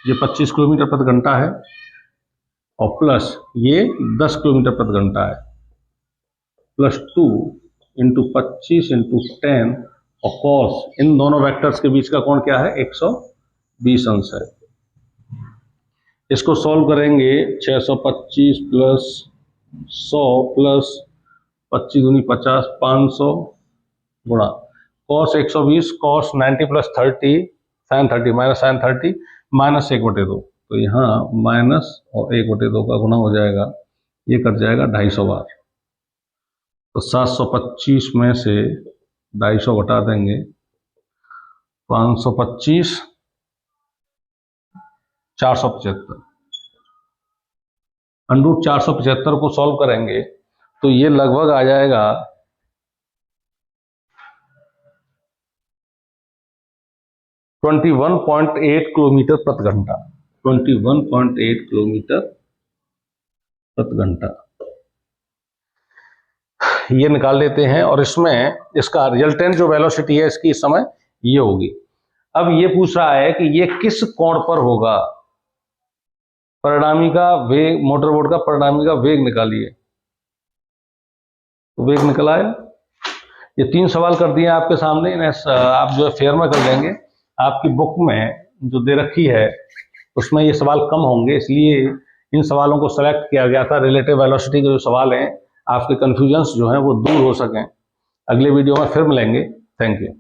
ये 25 किलोमीटर प्रति घंटा है, और प्लस ये 10 किलोमीटर प्रति घंटा है, +2 × 25 × 10 और cos, इन दोनों वेक्टर्स के बीच का कोण क्या है, 120 अंश है। इसको सॉल्व करेंगे 625 + 100 + 25 × 50 500 गुणा cos 120 cos 90 + 30 sin 30 -sin 30 -1/2। तो यहाँ माइनस और 1/2 का गुना हो जाएगा, ये कट जाएगा 250 बार। तो 725 में से 250 घटा देंगे, 525 475। √475 को सॉल्व करेंगे तो ये लगभग आ जाएगा 21.8 किलोमीटर प्रति घंटा। 21.8 किलोमीटर प्रति घंटा ये निकाल लेते हैं, और इसमें इसका रिजल्टेंट जो वेलोसिटी है इसकी इस समय ये होगी। अब ये पूछ रहा है कि ये किस कोण पर होगा, परिणामी का वेग, मोटर बोट का परिणामी का वेग निकालिए। तो वेग निकल आया। ये 3 सवाल कर दिए आपके सामने, आप जो है फेयर में कर देंगे। आपकी बुक में जो दे रखी है उसमें ये सवाल कम होंगे, इसलिए इन सवालों को सेलेक्ट किया गया था। रिलेटिव वेलोसिटी के जो सवाल हैं, आपके कंफ्यूजन्स जो हैं वो दूर हो सकें। अगले वीडियो में फिर मिलेंगे। Thank you.